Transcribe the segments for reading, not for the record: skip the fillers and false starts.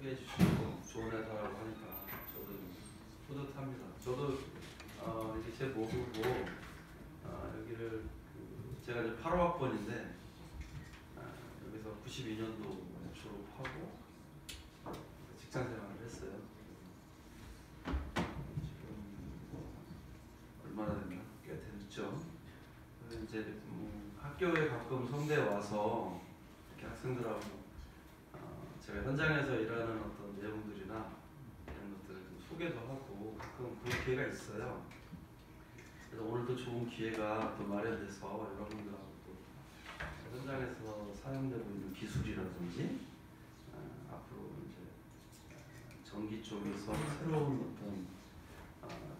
소개해 주시고 좋은 회사라고 하니까 저도 좀 뿌듯합니다. 저도 이게 제 모부고 여기를 제가 이제 8호학번인데 여기서 92년도 졸업하고 직장 생활을 했어요. 지금 얼마나 됐나? 꽤 됐죠. 그래서 이제 학교에 가끔 성대에 와서 이렇게 학생들하고 제가 현장에서 일하는 어떤 내용들이나 이런 것들을 좀 소개도 하고 가끔 그런 기회가 있어요. 그래서 오늘도 좋은 기회가 또 마련돼서 여러분들하고 또 현장에서 사용되고 있는 기술이라든지 앞으로 이제 전기 쪽에서 새로운 어떤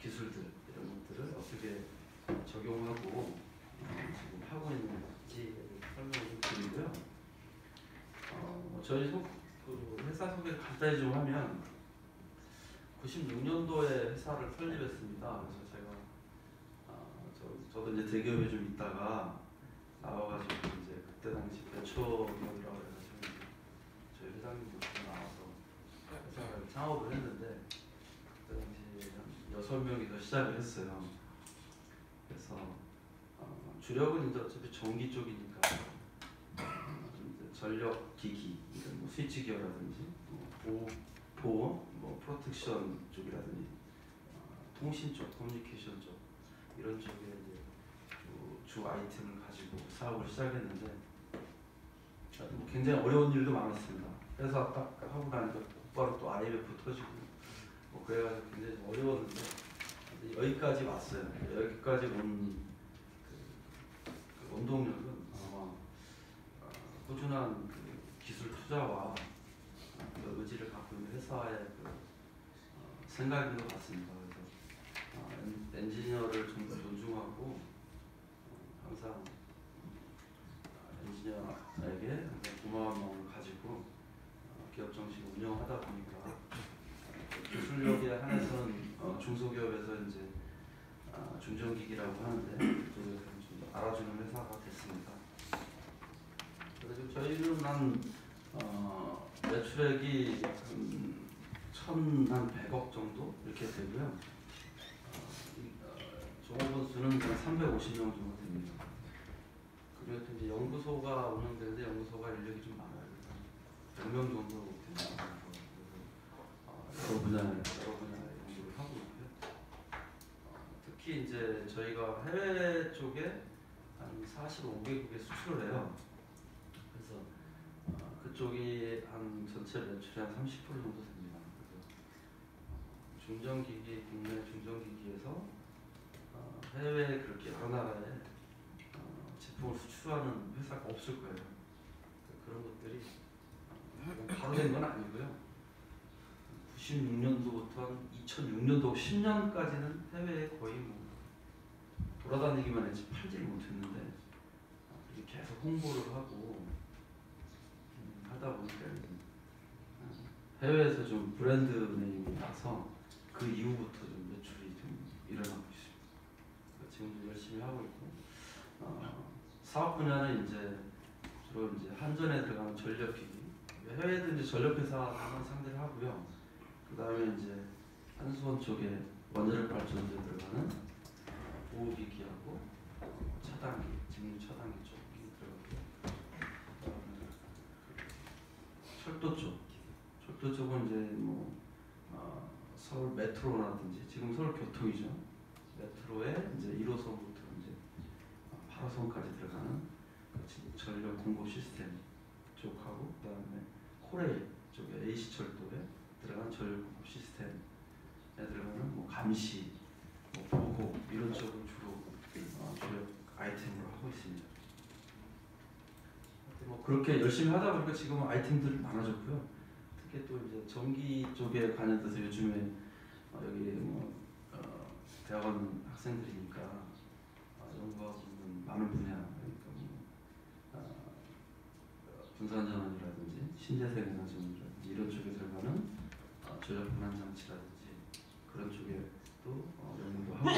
기술들 이런 것들을 어떻게 적용하고 지금 하고 있는지 설명을 드리고요. 저희 그 회사 소개 간단히 좀 하면 96년도에 회사를 설립했습니다. 그래서 제가 저도 이제 대기업에 좀 있다가 나와가지고 이제 그때 당시 배초기업이라고 해가지고 저희 회장님 모시고 나와서 회사를 창업을 했는데 그때 당시 한 6명이서 시작을 했어요. 그래서 주력은 이제 어차피 전기 쪽이니까 전력 기기, 뭐 스위치 기어라든지 보험, 뭐 프로텍션 쪽이라든지 통신 쪽, 커뮤니케이션 쪽 이런 쪽에 이제 주 아이템을 가지고 사업을 시작했는데 뭐 굉장히 어려운 일도 많았습니다. 회사 딱 하고 나니까 곧바로 또 IMF 터지고 뭐 그래가지고 굉장히 좀 어려웠는데 여기까지 왔어요. 여기까지 온 그 원동력은 아마 꾸준한 그 기술 투자와 그 의지를 갖고 있는 회사의 그 생각인 것 같습니다. 그래서 엔지니어를 좀 더 존중하고 항상 엔지니어에게 고마운 마음을 가지고 기업 정신을 운영하다 보니까 기술력에 한해서는 중소기업에서 이제 중전기기라고 하는데 그쪽에서 좀 알아주는 회사가 됐습니다. 그래서 저희는 한 매출액이 한 1,100억 정도 이렇게 되고요. 종업원 수는 한 350명 정도 됩니다. 그리고 이제 연구소가 운영되는데 연구소가 인력이 좀 많아요. 100명 정도 됩니다. 그래서 여러 분야에 연구를 하고 있고요. 특히 이제 저희가 해외 쪽에 한 45개국에 수출을 해요. 그래서 그쪽이 한 전체 매출의 한 30% 정도 됩니다. 그래서 중전기기, 국내 중전기기에서 해외에 그렇게 여러 나라에 제품을 수출하는 회사가 없을 거예요. 그런 것들이 바로 된 건 아니고요. 96년도부터 2006년도 10년까지는 해외에 거의 뭐 돌아다니기만 했지 팔지를 못했는데 계속 홍보를 하고 하다 보니까 해외에서 좀 브랜드 네임이 나서 그 이후부터 좀 매출이 좀 일어나고 있습니다. 지금 좀 열심히 하고 있고 사업 분야는 이제 주로 이제 한전에 들어가는 전력기기, 해외에도 이제 전력회사만 상대를 하고요. 그 다음에 이제 한수원 쪽에 원자력 발전소에 들어가는 보호기기하고 차단기, 직무 차단기 쪽이 들어가고요. 철도 쪽은 이제 뭐 서울 메트로라든지 지금 서울 교통이죠. 메트로에 이제 1호선부터 이제 8호선까지 들어가는 전력 공급 시스템 쪽하고 그다음에 코레일 쪽에 A시철도에 들어가는 전력 공급 시스템에 들어가는 뭐 감시, 뭐 보호 이런 쪽을 주로 주력 아이템으로 하고 있습니다. 뭐 그렇게 열심히 하다 보니까 지금은 아이템들이 많아졌고요. 특히 또 이제 전기 쪽에 관련돼서 요즘에 여기 뭐 대학원 학생들이니까 연구하고 있는 많은 분야, 그러니까 뭐 분산전원이라든지 신재생에너지라든지 이런 쪽에 들어가는 전력 분할 장치라든지 그런 쪽에 또 연구도 하고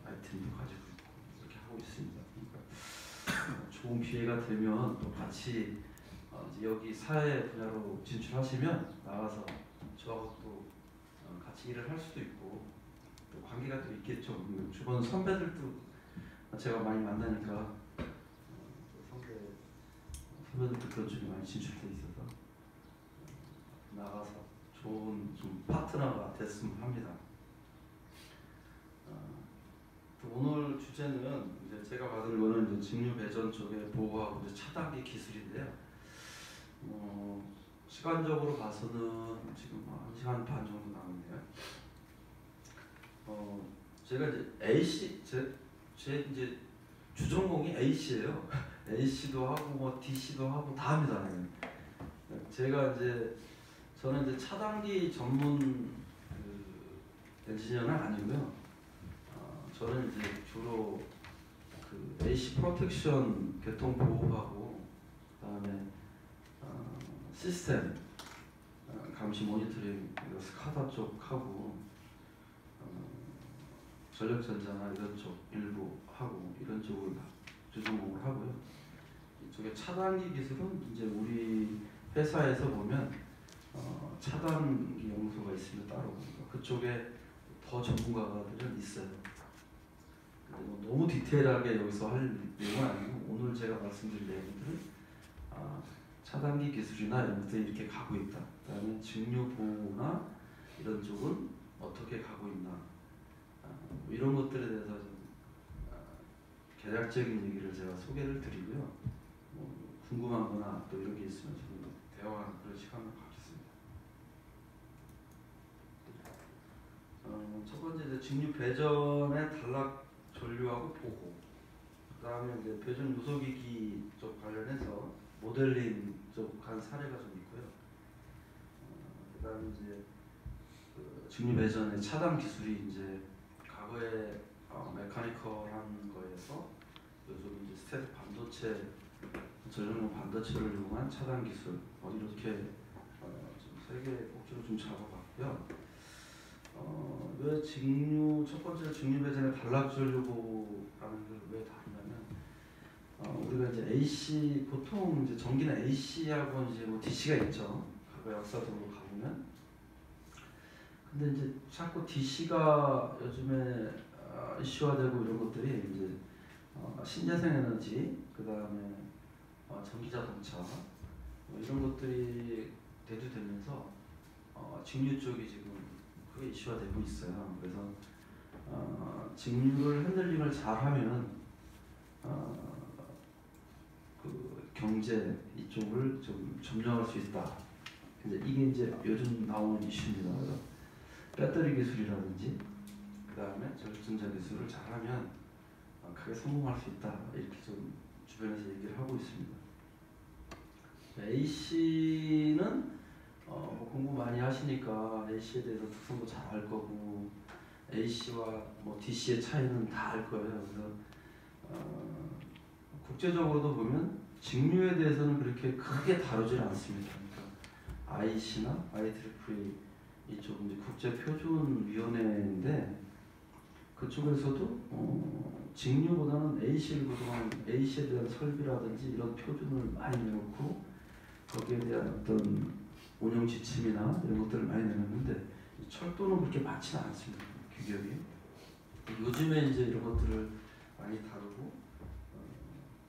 아이템도 가지고 있고 이렇게 하고 있습니다. 그러니까 좋은 기회가 되면 또 같이 이제 여기 사회 분야로 진출하시면 나가서 저하고 또 같이 일을 할 수도 있고 또 관계가 또 있겠죠. 주변 선배들도 제가 많이 만나니까 또 선배들도 그런 쪽에 많이 진출돼 있어서 나가서 좋은 좀 파트너가 됐으면 합니다. 또 오늘 주제는 이제 제가 받은 거는 이제 직류 배전 쪽에 보호하고 이제 차단기 기술인데요. 시간적으로 봐서는 지금 1시간 반 정도 남았네요. 제가 이제 AC 제 이제 주전공이 AC예요. AC도 하고 뭐 DC도 하고 다 합니다. 제가 이제 저는 이제 차단기 전문 엔지니어는 아니고요. 저는 이제 주로 AC 프로텍션 교통 보호하고 그다음에 시스템 감시 모니터링 스카다 쪽 하고 전력전자나 이런 쪽 일부 하고 이런 쪽을 주전공을 하고요. 이쪽에 차단기 기술은 이제 우리 회사에서 보면 차단기 연구소가 있으면 따로 그쪽에 더 전문가들은 있어요. 근데 뭐 너무 디테일하게 여기서 할 내용은 아니고 오늘 제가 말씀드릴 내용들은 차단기 기술이나 이런 것들이 이렇게 가고 있다. 그다음에 직류 보호나 이런 쪽은 어떻게 가고 있나 뭐 이런 것들에 대해서 좀 개략적인 얘기를 제가 소개를 드리고요. 뭐 궁금한거나 또 이런 게 있으면 좀 대화하는 그런 시간을 갖겠습니다. 첫 번째 이제 직류 배전의 단락 전류하고 보호. 그다음에 이제 배전 요소기기 쪽 관련해서 모델링 쪽 한 사례가 좀 있고요. 그다음에 이제 직류 배전의 차단 기술이 이제 과거에 메카니컬한 거에서 요즘 이제 스테트 반도체 전력용 반도체를 이용한 차단 기술 이렇게 좀 세 개 꼭지로 좀 잡아봤고요. 왜 첫 번째 직류 배전의 단락 전류 보호라는 걸 왜 다루냐면 우리가 이제 AC 보통 이제 전기는 AC하고 이제 뭐 DC가 있죠. 과거 역사적으로 가보면. 근데 이제 자꾸 DC가 요즘에 이슈화되고 이런 것들이 이제 신재생 에너지, 그 다음에 전기자동차 뭐 이런 것들이 대두되면서 직류 쪽이 지금 크게 이슈화되고 있어요. 그래서 직류를 핸들링을 잘하면 그 경제 이쪽을 좀 점령할 수 있다. 이게 이제 요즘 나오는 이슈입니다. 그래서 배터리 기술이라든지 그 다음에 전자 기술을 잘하면 크게 성공할 수 있다. 이렇게 좀 주변에서 얘기를 하고 있습니다. AC는 뭐 공부 많이 하시니까 AC에 대해서 특성도 잘 알 거고 AC와 뭐 DC의 차이는 다 알 거예요. 그래서 국제적으로도 보면 직류에 대해서는 그렇게 크게 다루질 않습니다. 그러니까 IC나 IEEE 이쪽 이제 국제표준위원회인데 그쪽에서도 직류보다는 AC를 그동안 AC에 대한 설비라든지 이런 표준을 많이 내놓고 거기에 대한 어떤 운영 지침이나 이런 것들을 많이 내놨는데 철도는 그렇게 많지는 않습니다. 규격이. 요즘에 이제 이런 것들을 많이 다루고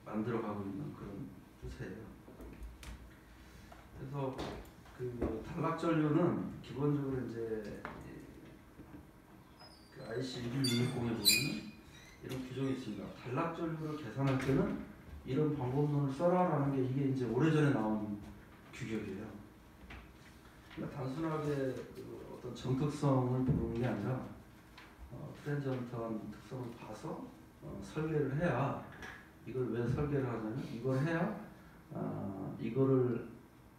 만들어가고 있는 그런 추세예요. 그래서 그 단락 전류는 기본적으로 이제 그 IC 21660에 보면 이런 규정이 있습니다. 단락 전류를 계산할 때는 이런 방법론을 써라라는 게 이게 이제 오래전에 나온 규격이에요. 그러니까 단순하게 그 어떤 정특성을 보는 게 아니라 트랜지언트한 특성을 봐서 설계를 해야 이걸 왜 설계를 하냐면 이걸 해야 이거를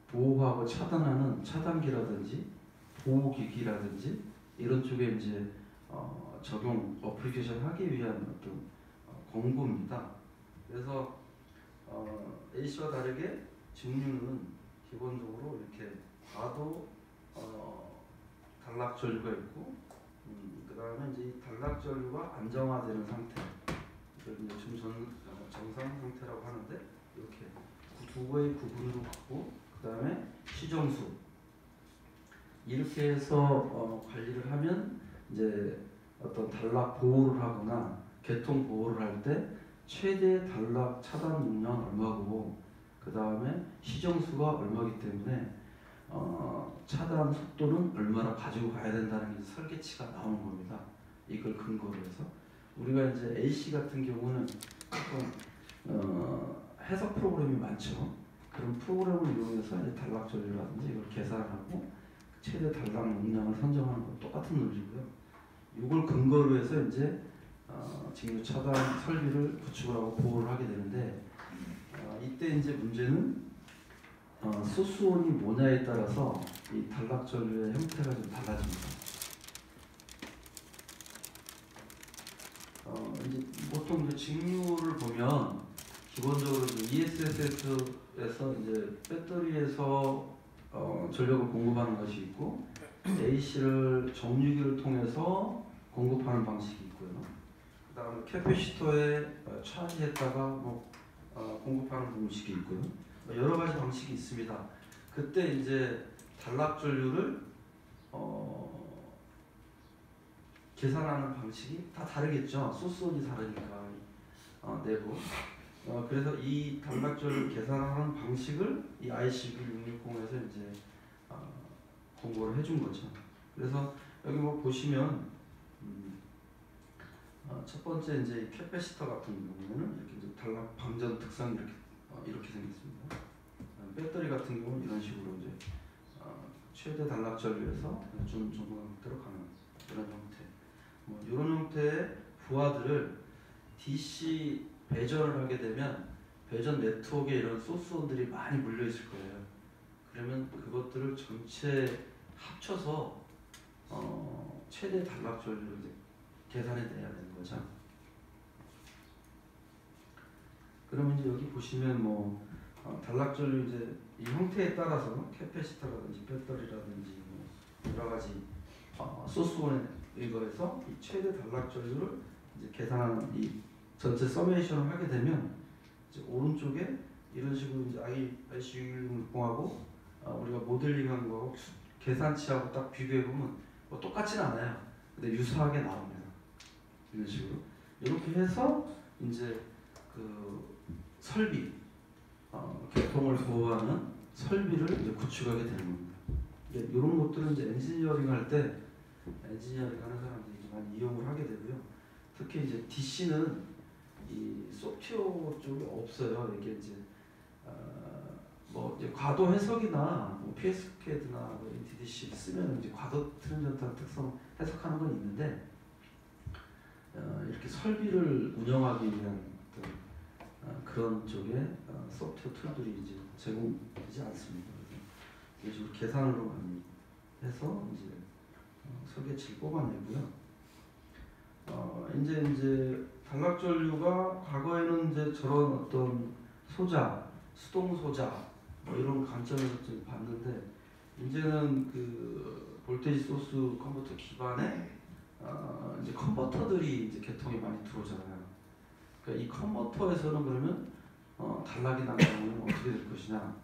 보호하고 차단하는 차단기라든지 보호기기라든지 이런 쪽에 이제 적용 어플리케이션 하기 위한 어떤 공구입니다. 그래서 AC와 다르게 직류는 기본적으로 이렇게 봐도 단락 전류가 있고 그 다음에 이제 이 단락 전류가 안정화되는 상태 이걸 이제 정상 상태라고 하는데 이렇게 두 개의 구분으로 갖고 그 다음에 시정수 이렇게 해서 관리를 하면 이제 어떤 단락 보호를 하거나 개통 보호를 할 때 최대 단락 차단 용량 얼마고 그 다음에 시정수가 얼마기 때문에 차단 속도는 얼마나 가지고 가야 된다는 게 설계치가 나오는 겁니다. 이걸 근거로 해서 우리가 이제 AC 같은 경우는 해석 프로그램이 많죠. 그런 프로그램을 이용해서 이제 단락 전류라든지 이걸 계산하고 최대 단락 용량을 선정하는 건 똑같은 논리고요. 이걸 근거로 해서 이제 직류 차단 설비를 구축을 하고 보호를 하게 되는데 이때 이제 문제는 소스온이 뭐냐에 따라서 이 단락 전류의 형태가 좀 달라집니다. 이제 보통 이제 직류를 보면 기본적으로 ESS에서 이제 배터리에서 전력을 공급하는 것이 있고 AC를 정유기를 통해서 공급하는 방식이 있고요. 그 다음에 캐패시터에 차지했다가 공급하는 방식이 있고요. 여러 가지 방식이 있습니다. 그때 이제 단락 전류를 계산하는 방식이 다 다르겠죠. 소스온이 다르니까 내부. 그래서 이 단락 전류 계산하는 방식을 이 ICB 660에서 이제 공고를 해준 거죠. 그래서 여기 뭐 보시면 첫 번째 이제 캐패시터 같은 경우에는 이렇게 이제 단락 방전 특성이 이렇게 생겼습니다. 배터리 같은 경우는 이런 식으로 이제 최대 단락 전류에서 중간 형태로 가는 이런 형태. 이런 형태의 부하들을 DC 배전을 하게 되면 배전 네트워크에 이런 소스온들이 많이 물려 있을 거예요. 그러면 그것들을 전체 합쳐서 최대 단락 전류를 계산해 내야 되는 거죠. 그러면 이제 여기 보시면 단락 전류 이제 이 형태에 따라서 캐패시터라든지 배터리라든지 여러 가지 소스온에 의거해서 이 최대 단락 전류를 이제 계산하는 이 전체 서메이션을 하게 되면 이제 오른쪽에 이런 식으로 이제 IC660하고 우리가 모델링한 거하고 계산치하고 딱 비교해 보면 똑같지는 않아요. 근데 유사하게 나옵니다. 이런 식으로 이렇게 해서 이제 그 설비 교통을 보호하는 설비를 이제 구축하게 되는 겁니다. 이런 것들은 이제 엔지니어링 할 때 엔지니어링 하는 사람들이 많이 이용을 하게 되고요. 특히 이제 DC는 이 소프트웨어 쪽에 없어요. 이게 이제 이제 과도 해석이나 PSCAD나 NTDC 쓰면 이제 과도 트랜지언트 특성 해석하는 건 있는데 이렇게 설비를 운영하기 위한 그런 쪽에 소프트웨어 툴들이 이제 제공되지 않습니다. 이런 식으로 계산으로 많이 해서 이제 설계치를 뽑아내고요. 이제 단락 전류가 과거에는 이제 저런 어떤 소자, 수동 소자 이런 관점에서 좀 봤는데 이제는 그 볼테이지 소스 컨버터 기반의 이제 컨버터들이 이제 개통에 많이 들어오잖아요. 그러니까 이 컨버터에서는 그러면 단락이 나가면 어떻게 될 것이냐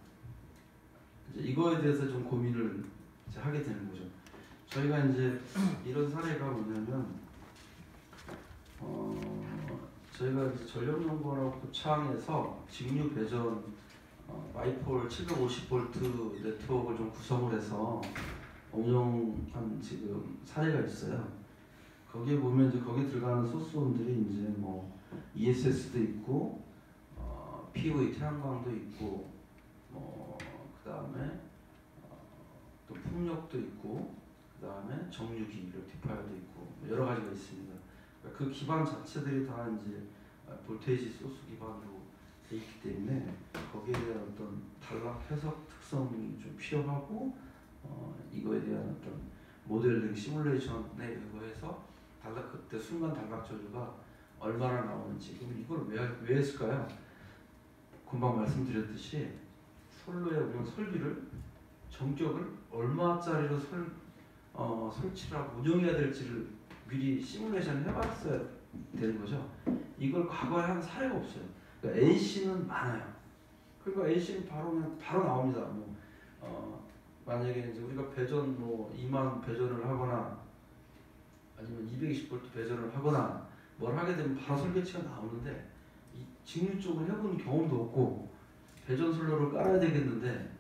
이제 이거에 대해서 좀 고민을 이제 하게 되는 거죠. 저희가 이제 이런 사례가 뭐냐면 저희가 이제 전력연구원하고 고창에서 직류 배전 마이폴 750V 네트워크를 좀 구성을 해서 운영한 지금 사례가 있어요. 거기에 보면 이제 거기 들어가는 소스온들이 이제 ESS도 있고 PV 태양광도 있고 그 다음에 또 풍력도 있고 그 다음에 정유기 렉티파이어도 있고 여러 가지가 있습니다. 그 기반 자체들이 다 이제 볼테이지 소스 기반으로 돼 있기 때문에 거기에 대한 어떤 단락 해석 특성이 좀 필요하고 이거에 대한 어떤 모델링 시뮬레이션에 의거해서 그때 순간 단락 전류가 얼마나 나오는지 그럼 이걸 왜 했을까요? 금방 말씀드렸듯이 선로에 우리가 설비를 전격을 얼마짜리로 설치를 하고 운영해야 될지를 미리 시뮬레이션을 해봤어야 되는 거죠. 이걸 과거에 한 사례가 없어요. 그러니까 AC는 많아요. 그러니까 A씨는 바로 그냥 바로 나옵니다. 뭐 만약에 이제 우리가 배전 뭐 2만 배전을 하거나 아니면 220V 배전을 하거나 뭘 하게 되면 바로 설계치가 나오는데 이 직류 쪽을 해본 경험도 없고 배전 슬로를 깔아야 되겠는데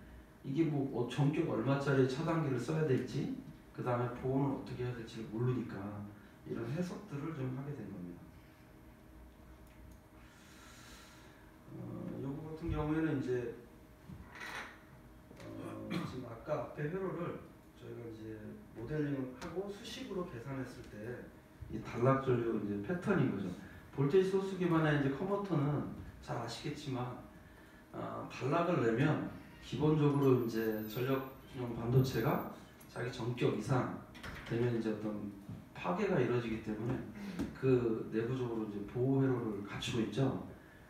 이게 뭐 전격 얼마짜리 차단기를 써야 될지 그 다음에 보온을 어떻게 해야 될지를 모르니까 이런 해석들을 좀 하게 된 겁니다. 요거 같은 경우에는 이제 지금 아까 앞에 회로를 저희가 이제 모델링을 하고 수식으로 계산했을 때 이 단락전류 이제 패턴인 거죠. 볼테이지 소스 기반의 이제 컨버터는 잘 아시겠지만 단락을 내면 기본적으로 이제 전력용 반도체가 자기 전격 이상 되면 이제 어떤 파괴가 이루어지기 때문에 그 내부적으로 이제 보호 회로를 갖추고 있죠.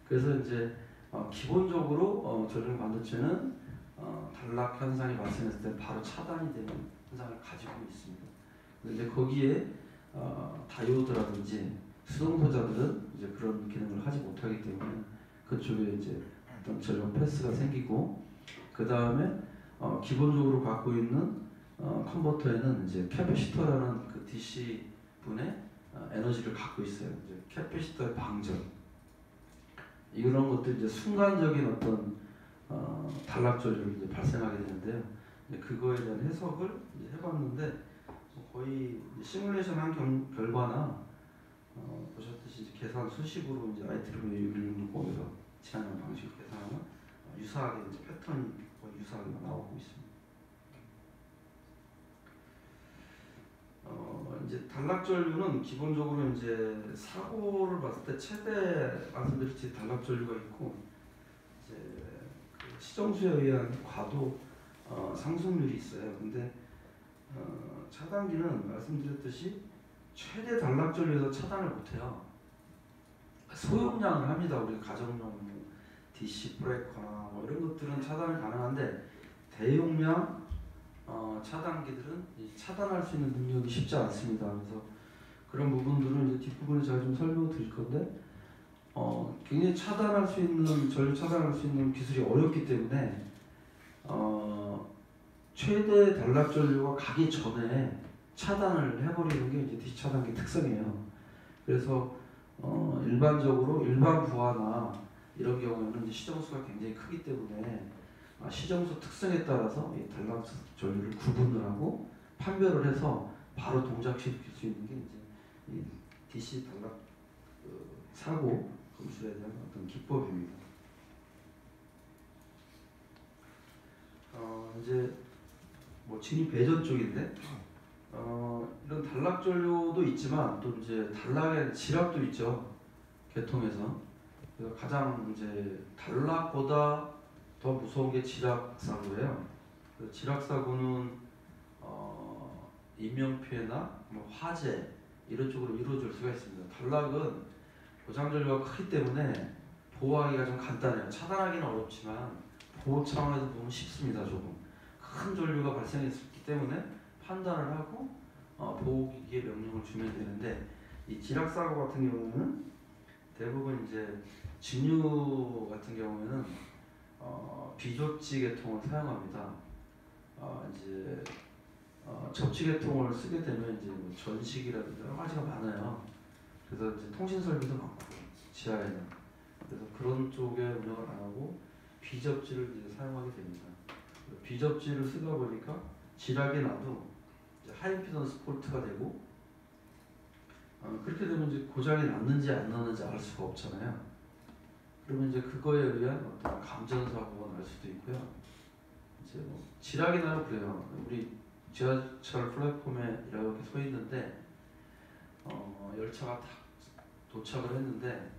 그래서 이제 기본적으로 전력 반도체는 단락 현상이 발생했을 때 바로 차단이 되는 현상을 가지고 있습니다. 근데 거기에 다이오드라든지 수동소자들은 이제 그런 기능을 하지 못하기 때문에 그쪽에 이제 어떤 전력 패스가 생기고 그 다음에 기본적으로 갖고 있는 컨버터에는 이제 캐패시터라는 그 DC 분의 에너지를 갖고 있어요. 이제 캐패시터의 방전 이런 것들 이제 순간적인 어떤 단락 전류를 이제 발생하게 되는데요. 그거에 대한 해석을 이제 해봤는데 거의 시뮬레이션 한 결과나 보셨듯이 이제 계산 수식으로 이제 IEEE 166에서 제한한 방식으로 계산하면 유사하게 이제 패턴이 거의 유사하게 나오고 있습니다. 이제 단락 전류는 기본적으로 이제 사고를 봤을 때 최대 말씀드렸듯이 단락 전류가 있고 이제 그 시정수에 의한 과도 상승률이 있어요. 근데 차단기는 말씀드렸듯이 최대 단락 전류에서 차단을 못해요. 소용량을 합니다. 우리 가정용 DC 브레이커나 뭐 이런 것들은 차단이 가능한데 대용량 차단기들은 차단할 수 있는 능력이 쉽지 않습니다. 그래서 그런 부분들은 이제 뒷부분에 제가 좀 설명을 드릴 건데 굉장히 차단할 수 있는 전류 차단할 수 있는 기술이 어렵기 때문에 최대 단락 전류가 가기 전에 차단을 해버리는 게 이제 DC 차단기 특성이에요. 그래서 일반적으로 일반 부하나 이런 경우에는 이제 시정수가 굉장히 크기 때문에 시정수 특성에 따라서 이 단락 전류를 구분을 하고 판별을 해서 바로 동작시킬 수 있는 게 이제 이 DC 단락 사고 검수에 대한 어떤 기법입니다. 이제 뭐 진입 배전 쪽인데 이런 단락 전류도 있지만 또 이제 단락의 지락도 있죠. 계통에서. 그래서 가장 이제 단락보다 더 무서운 게 지락 사고예요. 지락 사고는 인명피해나 뭐 화재 이런 쪽으로 이루어질 수가 있습니다. 단락은 고장 전류가 크기 때문에 보호하기가 좀 간단해요. 차단하기는 어렵지만 보호 차원에서 보면 쉽습니다. 조금 큰 전류가 발생했기 때문에 판단을 하고 보호기기에 명령을 주면 되는데 이 지락 사고 같은 경우는 대부분 이제 진유 같은 경우에는 비접지 계통을 사용합니다. 이제 접지 계통을 쓰게 되면 이제 뭐 전식이라든지 여러 가지가 많아요. 그래서 이제 통신 설비도 많고 지하에는 그래서 그런 쪽에 운영을 안 하고 비접지를 이제 사용하게 됩니다. 비접지를 쓰다 보니까 지락이 나도 이제 하이임피던스 폴트가 되고 그렇게 되면 이제 고장이 났는지 안 났는지 알 수가 없잖아요. 그러면 이제 그거에 의한 어떤 감전 사고가 날 수도 있고요. 이제 뭐 지락이 나면 그래요. 우리 지하철 플랫폼에 이렇게 서 있는데 열차가 딱 도착을 했는데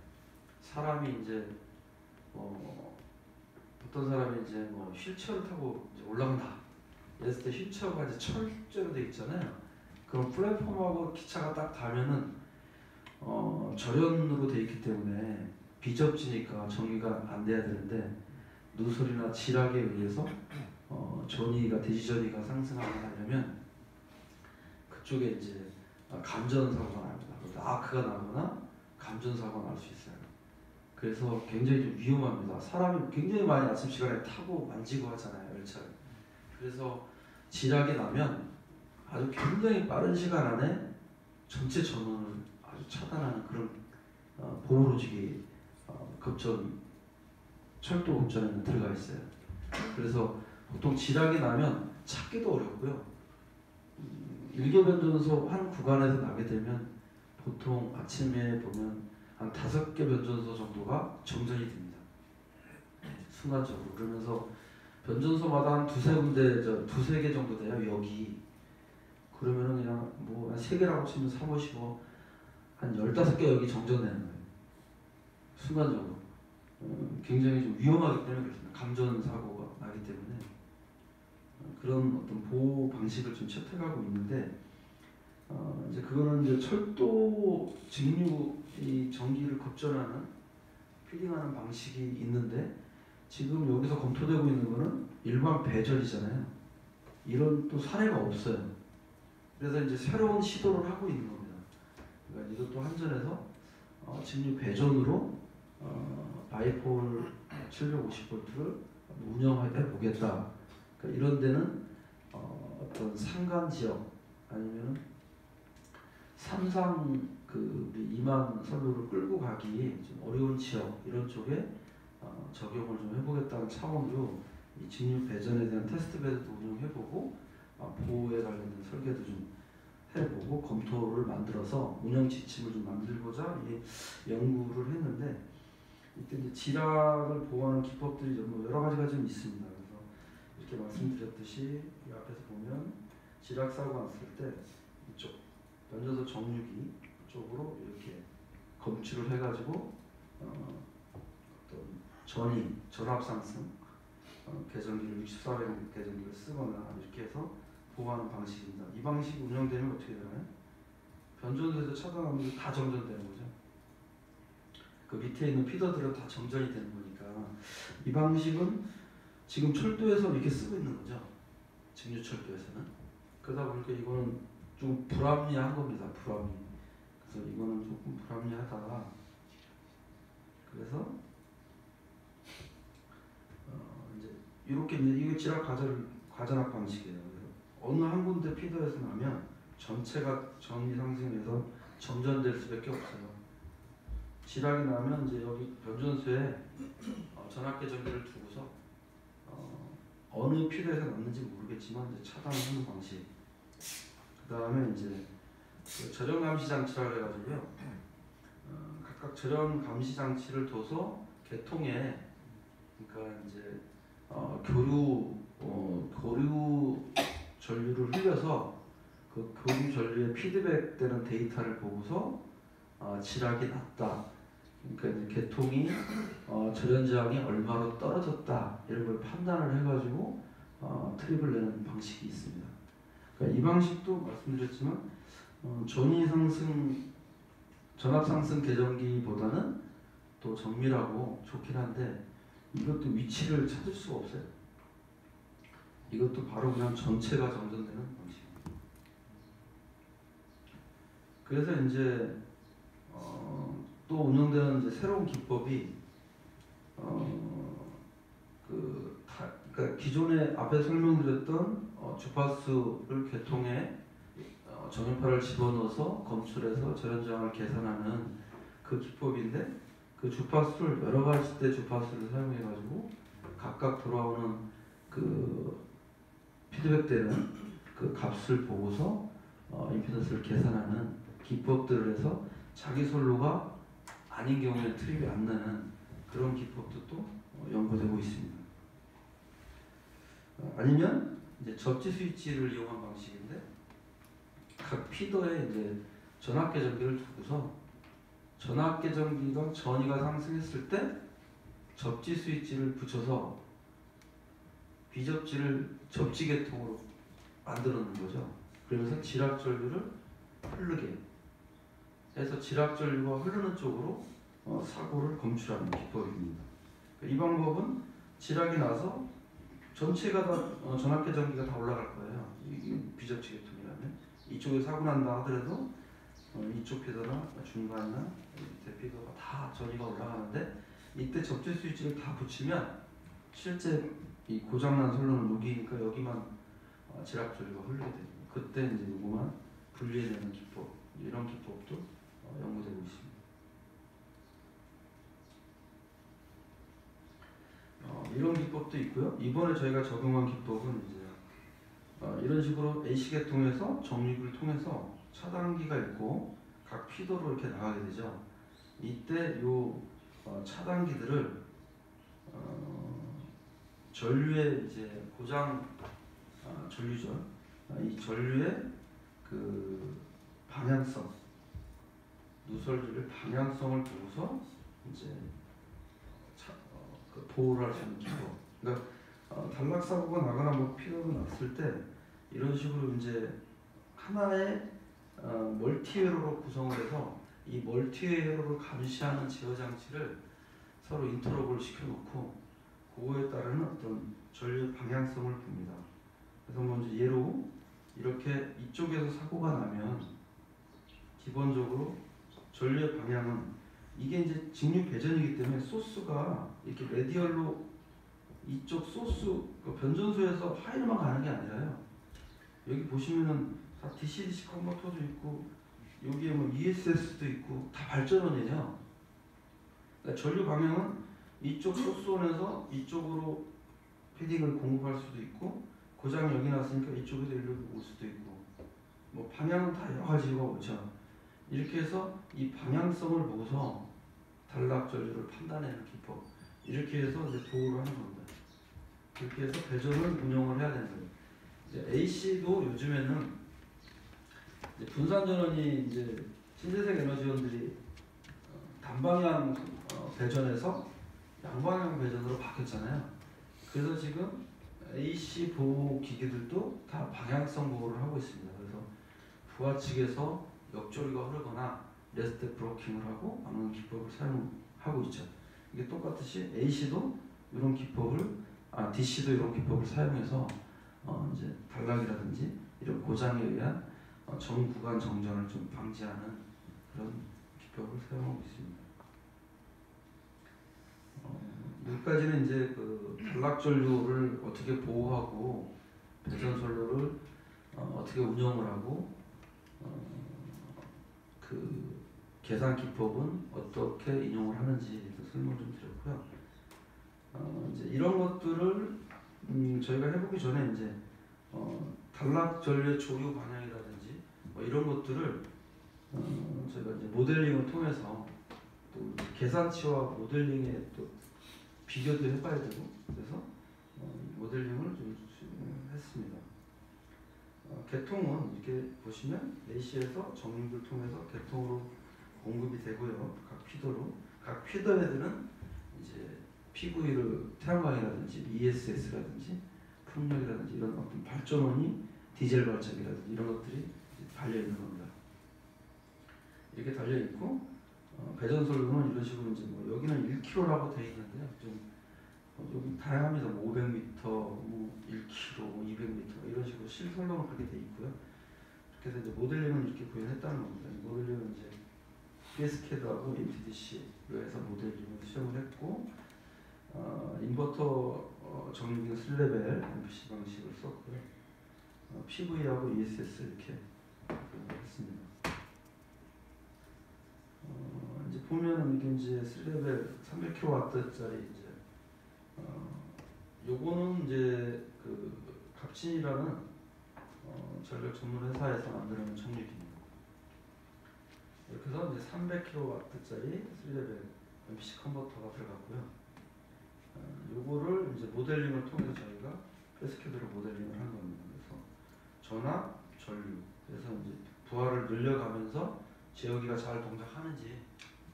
사람이 이제 어떤 사람이 이제 뭐 휠체어를 타고 이제 올라간다. 이랬을 때 휠체어가 이제 철제로 돼 있잖아요. 그럼 플랫폼하고 기차가 딱 닿으면은 절연으로 돼 있기 때문에 비접지니까 전기가 안 돼야 되는데 누설이나 지락에 의해서 대지 전이가 상승하게 하려면 그쪽에 이제 감전 사고가 납니다. 아크가 나거나 감전 사고가 날 수 있어요. 그래서 굉장히 좀 위험합니다. 사람이 굉장히 많이 아침 시간에 타고 만지고 하잖아요, 열차를. 그래서 지락이 나면 아주 굉장히 빠른 시간 안에 전체 전원을 아주 차단하는 그런 보호로직이 급전 철도 급전에는 들어가 있어요. 그래서 보통 지락이 나면 찾기도 어렵고요. 일개 변전소 한 구간에서 나게 되면 보통 아침에 보면 한 5개 변전소 정도가 정전이 됩니다. 순간적으로. 그러면서 변전소마다 한 두세 군데, 두세 개 정도 돼요, 여기. 그러면은 그냥 뭐 한 3개라고 치면 3, 5, 15, 한 15개 여기 정전되는 거예요. 순간적으로. 굉장히 좀 위험하기 때문에 그렇습니다. 감전 사고가 나기 때문에. 그런 어떤 보호 방식을 좀 채택하고 있는데, 이제 그거는 이제 철도 직류 이 전기를 급전하는 피딩하는 방식이 있는데, 지금 여기서 검토되고 있는 거는 일반 배전이잖아요. 이런 또 사례가 없어요. 그래서 이제 새로운 시도를 하고 있는 겁니다. 그러니까 이것도 한전에서 직류 배전으로 바이폴 750V를 운영해 보겠다. 그러니까 이런 데는 어떤 산간 지역 아니면 삼상 그 우리 2만 선로를 끌고 가기 좀 어려운 지역 이런 쪽에 적용을 좀 해보겠다는 차원으로 이 직류 배전에 대한 테스트 베드도 운영해보고 보호에 관련된 설계도 좀 해보고 검토를 만들어서 운영 지침을 좀 만들고자 이 연구를 했는데, 이때 이제 지락을 보호하는 기법들이 좀 여러 가지가 좀 있습니다. 그래서 이렇게 말씀드렸듯이 이 앞에서 보면 지락 사고 났을 때 이쪽 변전소 정류기 쪽으로 이렇게 검출을 해가지고 어떤 전압 상승 계전기를 64배 계전기를 쓰거나 이렇게 해서 보호하는 방식입니다. 이 방식이 운영되면 어떻게 되나요? 변전소에서 차단하면 다 정전되는 거죠. 그 밑에 있는 피더들은 다 정전이 되는 거니까 이 방식은 지금 철도에서 이렇게 쓰고 있는 거죠. 직류철도에서는. 그러다 보니까 이거는 좀 불합리한 겁니다. 불합리. 그래서 이거는 조금 불합리하다. 그래서 이제 이렇게 이게 지락 과전압 방식이에요. 어느 한 군데 피더에서 나면 전체가 전기 상승해서 정전될 수밖에 없어요. 지락이 나면 이제 여기 변전소에 전압계 전기를 두고서 어느 피더에서 났는지 모르겠지만 이제 차단하는 방식. 그 다음에 이제 그 절연 감시 장치라 그래가지고요. 각각 절연 감시 장치를 둬서 개통에 그러니까 이제 교류 전류를 흘려서 그 교류 전류에 피드백되는 데이터를 보고서 지락이 났다. 그러니까 이제 개통이 절연 저항이 얼마로 떨어졌다 이런 걸 판단을 해가지고 트립을 내는 방식이 있습니다. 그러니까 이 방식도 말씀드렸지만 전압 상승 계전기보다는 또 정밀하고 좋긴 한데 이것도 위치를 찾을 수가 없어요. 이것도 바로 그냥 전체가 정전되는 방식입니다. 그래서 이제 또 운영되는 이제 새로운 기법이 그러니까 기존에 앞에 설명드렸던 주파수를 개통해 정연파를 집어넣어서 검출해서 절연 저항을 계산하는 그 기법인데, 그 주파수를 여러 가지 때 주파수를 사용해 가지고 각각 돌아오는 그 피드백되는 그 값을 보고서 임피던스를 계산하는 기법들을 해서 자기 선로가 아닌 경우에 트립이 안 나는 그런 기법도 또 연구되고 있습니다. 아니면 이제 접지 스위치를 이용한 방식인데, 각 피더에 이제 전압계 전기를 두고서 전압계 전기가 전위가 상승했을 때 접지 스위치를 붙여서 비접지를 접지 계통으로 만들어놓는 거죠. 그러면서 지락 전류를 흐르게 해서 지락 전류가 흐르는 쪽으로 사고를 검출하는 기법입니다. 이 방법은 지락이 나서 전체가 다 전압계 전기가 다 올라갈 거예요. 이게 비접지 계통이라면 이쪽에 사고 난다 하더라도 이쪽 피더나 중간이나 밑에 피더가 다 전위가 올라가는데, 이때 접지 스위치를 다 붙이면 실제 이 고장난 선로는 녹이니까 여기만 지압 전류가 흐르게 됩니다. 그때 이제 요거만 분리해내는 기법, 이런 기법도 연구되고 있습니다. 이런 기법도 있고요. 이번에 저희가 적용한 기법은 이제 이런 식으로 AC 계통에서 정유기를 통해서 차단기가 있고 각 피도로 이렇게 나가게 되죠. 이때 요 차단기들을 전류의 이제 고장 전류죠. 이 전류의 그 방향성, 누설들의 방향성을 보고서 이제 그 보호를 할 수 있는 기법. 그러니까 단락 사고가 나거나 뭐 피로가 났을 때 이런 식으로 이제 하나의 멀티회로로 구성을 해서 이 멀티회로를 감시하는 제어 장치를 서로 인터로그를 시켜놓고 그거에 따른 어떤 전류 방향성을 봅니다. 그래서 먼저 예로 이렇게 이쪽에서 사고가 나면 기본적으로 전류의 방향은 이게 이제 직류 배전이기 때문에 소스가 이렇게 레디얼로 이쪽 소스 변전소에서 하이로만 가는 게 아니라요. 여기 보시면은 다 DC-DC 컨버터도 있고 여기에 뭐 ESS도 있고 다 발전원이에요. 그러니까 전류 방향은 이쪽 소스원에서 이쪽으로 패딩을 공급할 수도 있고 고장이 여기 났으니까 이쪽에서 일로 올 수도 있고 뭐 방향은 다 여러 가지가 오죠. 이렇게 해서 이 방향성을 보고서 단락 전류를 판단하는 기법, 이렇게 해서 이제 보호를 하는 겁니다. 이렇게 해서 배전을 운영을 해야 되는 거예요. 이제 AC도 요즘에는 이제 분산 전원이 이제 신재생 에너지원들이 단방향 배전에서 양방향 배전으로 바뀌었잖아요. 그래서 지금 AC 보호 기기들도 다 방향성 보호를 하고 있습니다. 그래서 부하 측에서 역전류가 흐르거나 레스트 브로킹을 하고 막는 기법을 사용하고 있죠. 이게 똑같이 AC도 이런 기법을, DC도 이런 기법을 사용해서 이제 단락이라든지 이런 고장에 의한 전 구간 정전을 좀 방지하는 그런 기법을 사용하고 있습니다. 여기까지는 이제 그 단락 전류를 어떻게 보호하고 배전 선로를 어떻게 운영을 하고 그 계산 기법은 어떻게 인용을 하는지 설명을 좀 드렸고요. 이제 이런 것들을 저희가 해보기 전에 이제 단락 전류의 조류 방향이라든지 뭐 이런 것들을 저희가 이제 모델링을 통해서 또 계산치와 모델링의 또 비교도 해봐야 되고 그래서 모델링을 좀 했습니다. 개통은 이렇게 보시면 AC에서 정유기를 통해서 개통으로 공급이 되고요. 각 피더로 각 피더 헤드는 이제 PV를 태양광이라든지 ESS라든지 풍력이라든지 이런 어떤 발전원이 디젤 발전기라든지 이런 것들이 달려 있는 겁니다. 이렇게 달려 있고 배전 선로는 이런 식으로 이제 뭐 여기는 1km라고 되어 있는데요. 좀 여기 다양합니다. 뭐 500m, 뭐 1km, 200m 이런 식으로 실선로는 그렇게 되어 있고요. 그래서 이제 모델링은 이렇게 구현했다는 겁니다. 모델링은 이제 PSCAD하고 MTDC로 해서 모델링을 시험을 했고 인버터 정유기는 3레벨 MPC 방식을 썼고요. PV하고 ESS 이렇게 했습니다. 이제 보면은 이게 이제 3레벨 300kW짜리 이제 요거는 이제 그 갑진이라는 전력 전문 회사에서 만드는 정유기입니다. 이렇게 해서 이제 300kW짜리 3레벨 MPC 컨버터가 들어갔고요. 요거를 이제 모델링을 통해서 저희가 패스캐드로 모델링을 한 겁니다. 그래서 전압, 전류, 그래서 이제 부하를 늘려가면서 제어기가 잘 동작하는지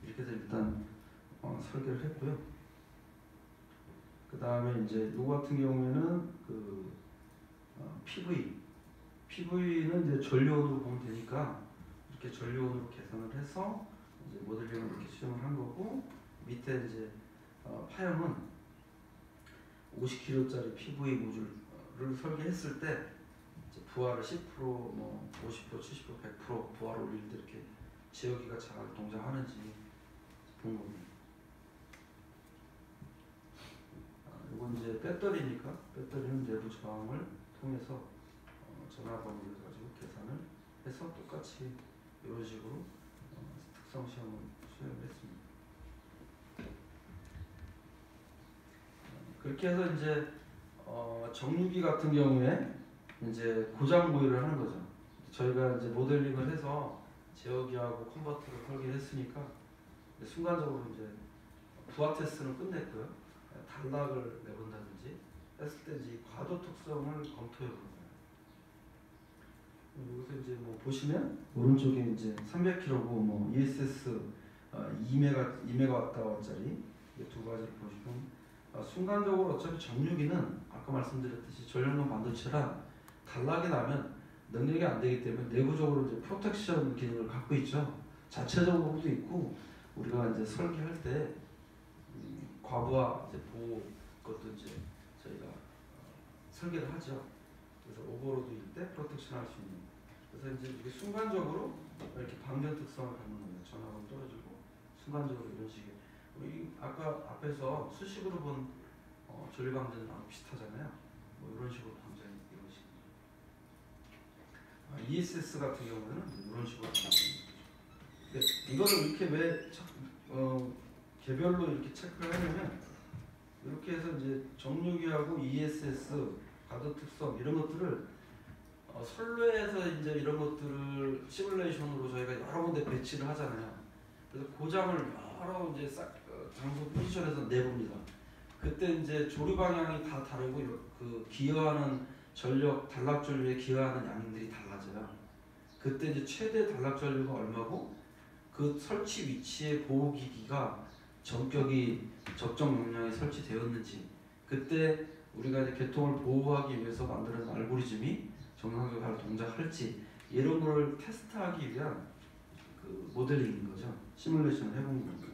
이렇게 해서 일단 설계를 했고요. 그 다음에 이제 요거 같은 경우에는 그 PV는 이제 전류원으로 보면 되니까 이렇게 전류원으로 계산을 해서 이제 모델링을 이렇게 수정을 한 거고 밑에 이제 파형은 50kg짜리 PV 모듈을 설계했을 때 이제 부하를 10%, 뭐 50%, 70%, 100% 부하를 올릴 때 이렇게 제어기가 잘 동작하는지 본 겁니다. 요건 이제 배터리니까 배터리는 내부 저항을 통해서 전압원을 가지고 계산을 해서 똑같이 이런 식으로 특성 시험을 수행을 했습니다. 그렇게 해서 이제 정유기 같은 경우에 이제 고장 구현을 하는 거죠. 저희가 이제 모델링을 해서 제어기하고 컨버터를 설계했으니까 순간적으로 이제 부하 테스트는 끝냈고요. 단락을 내본다든지 했을 때 이제 과도 특성을 검토해 보는 거예요. 여기서 이제 뭐 보시면 오른쪽에 이제 300kV 뭐 ESS 2메가와트짜리 두 가지 보시면 순간적으로 어차피 정유기는 아까 말씀드렸듯이 전력용 반도체랑 단락이 나면 능력이 안 되기 때문에 내부적으로 이제 프로텍션 기능을 갖고 있죠. 자체적으로도 있고 우리가 이제 설계할 때 과부하 이제 보호 것도 이제 저희가 설계를 하죠. 그래서 오버로드일 때 프로텍션 할 수 있는. 그래서 이제 이게 순간적으로 이렇게 방전 특성을 갖는 겁니다. 전압은 떨어지고 순간적으로 이런 식의. 우리 아까 앞에서 수식으로 본 전류방전하고 비슷하잖아요. 뭐 이런 식으로 방전이 이런 식으로. ESS 같은 경우는 이런 식으로 방전이. 근데 이거를 이렇게 왜 개별로 이렇게 체크를 하냐면 이렇게 해서 이제 정유기하고 ESS, 가드 특성 이런 것들을 선로에서 이제 이런 것들을 시뮬레이션으로 저희가 여러 군데 배치를 하잖아요. 그래서 고장을 여러 이제 장소 포지션에서 내봅니다. 그때 이제 조류 방향이 다 다르고 그 기여하는 전력, 단락 전류에 기여하는 양들이 달라져요. 그때 이제 최대 단락 전류가 얼마고 그 설치 위치의 보호기기가 전격이 적정 용량에 설치되었는지 그때 우리가 이제 계통을 보호하기 위해서 만드는 알고리즘이 정상적으로 동작할지 이런 걸 테스트하기 위한 그 모델링인 거죠. 시뮬레이션을 해본 겁니다.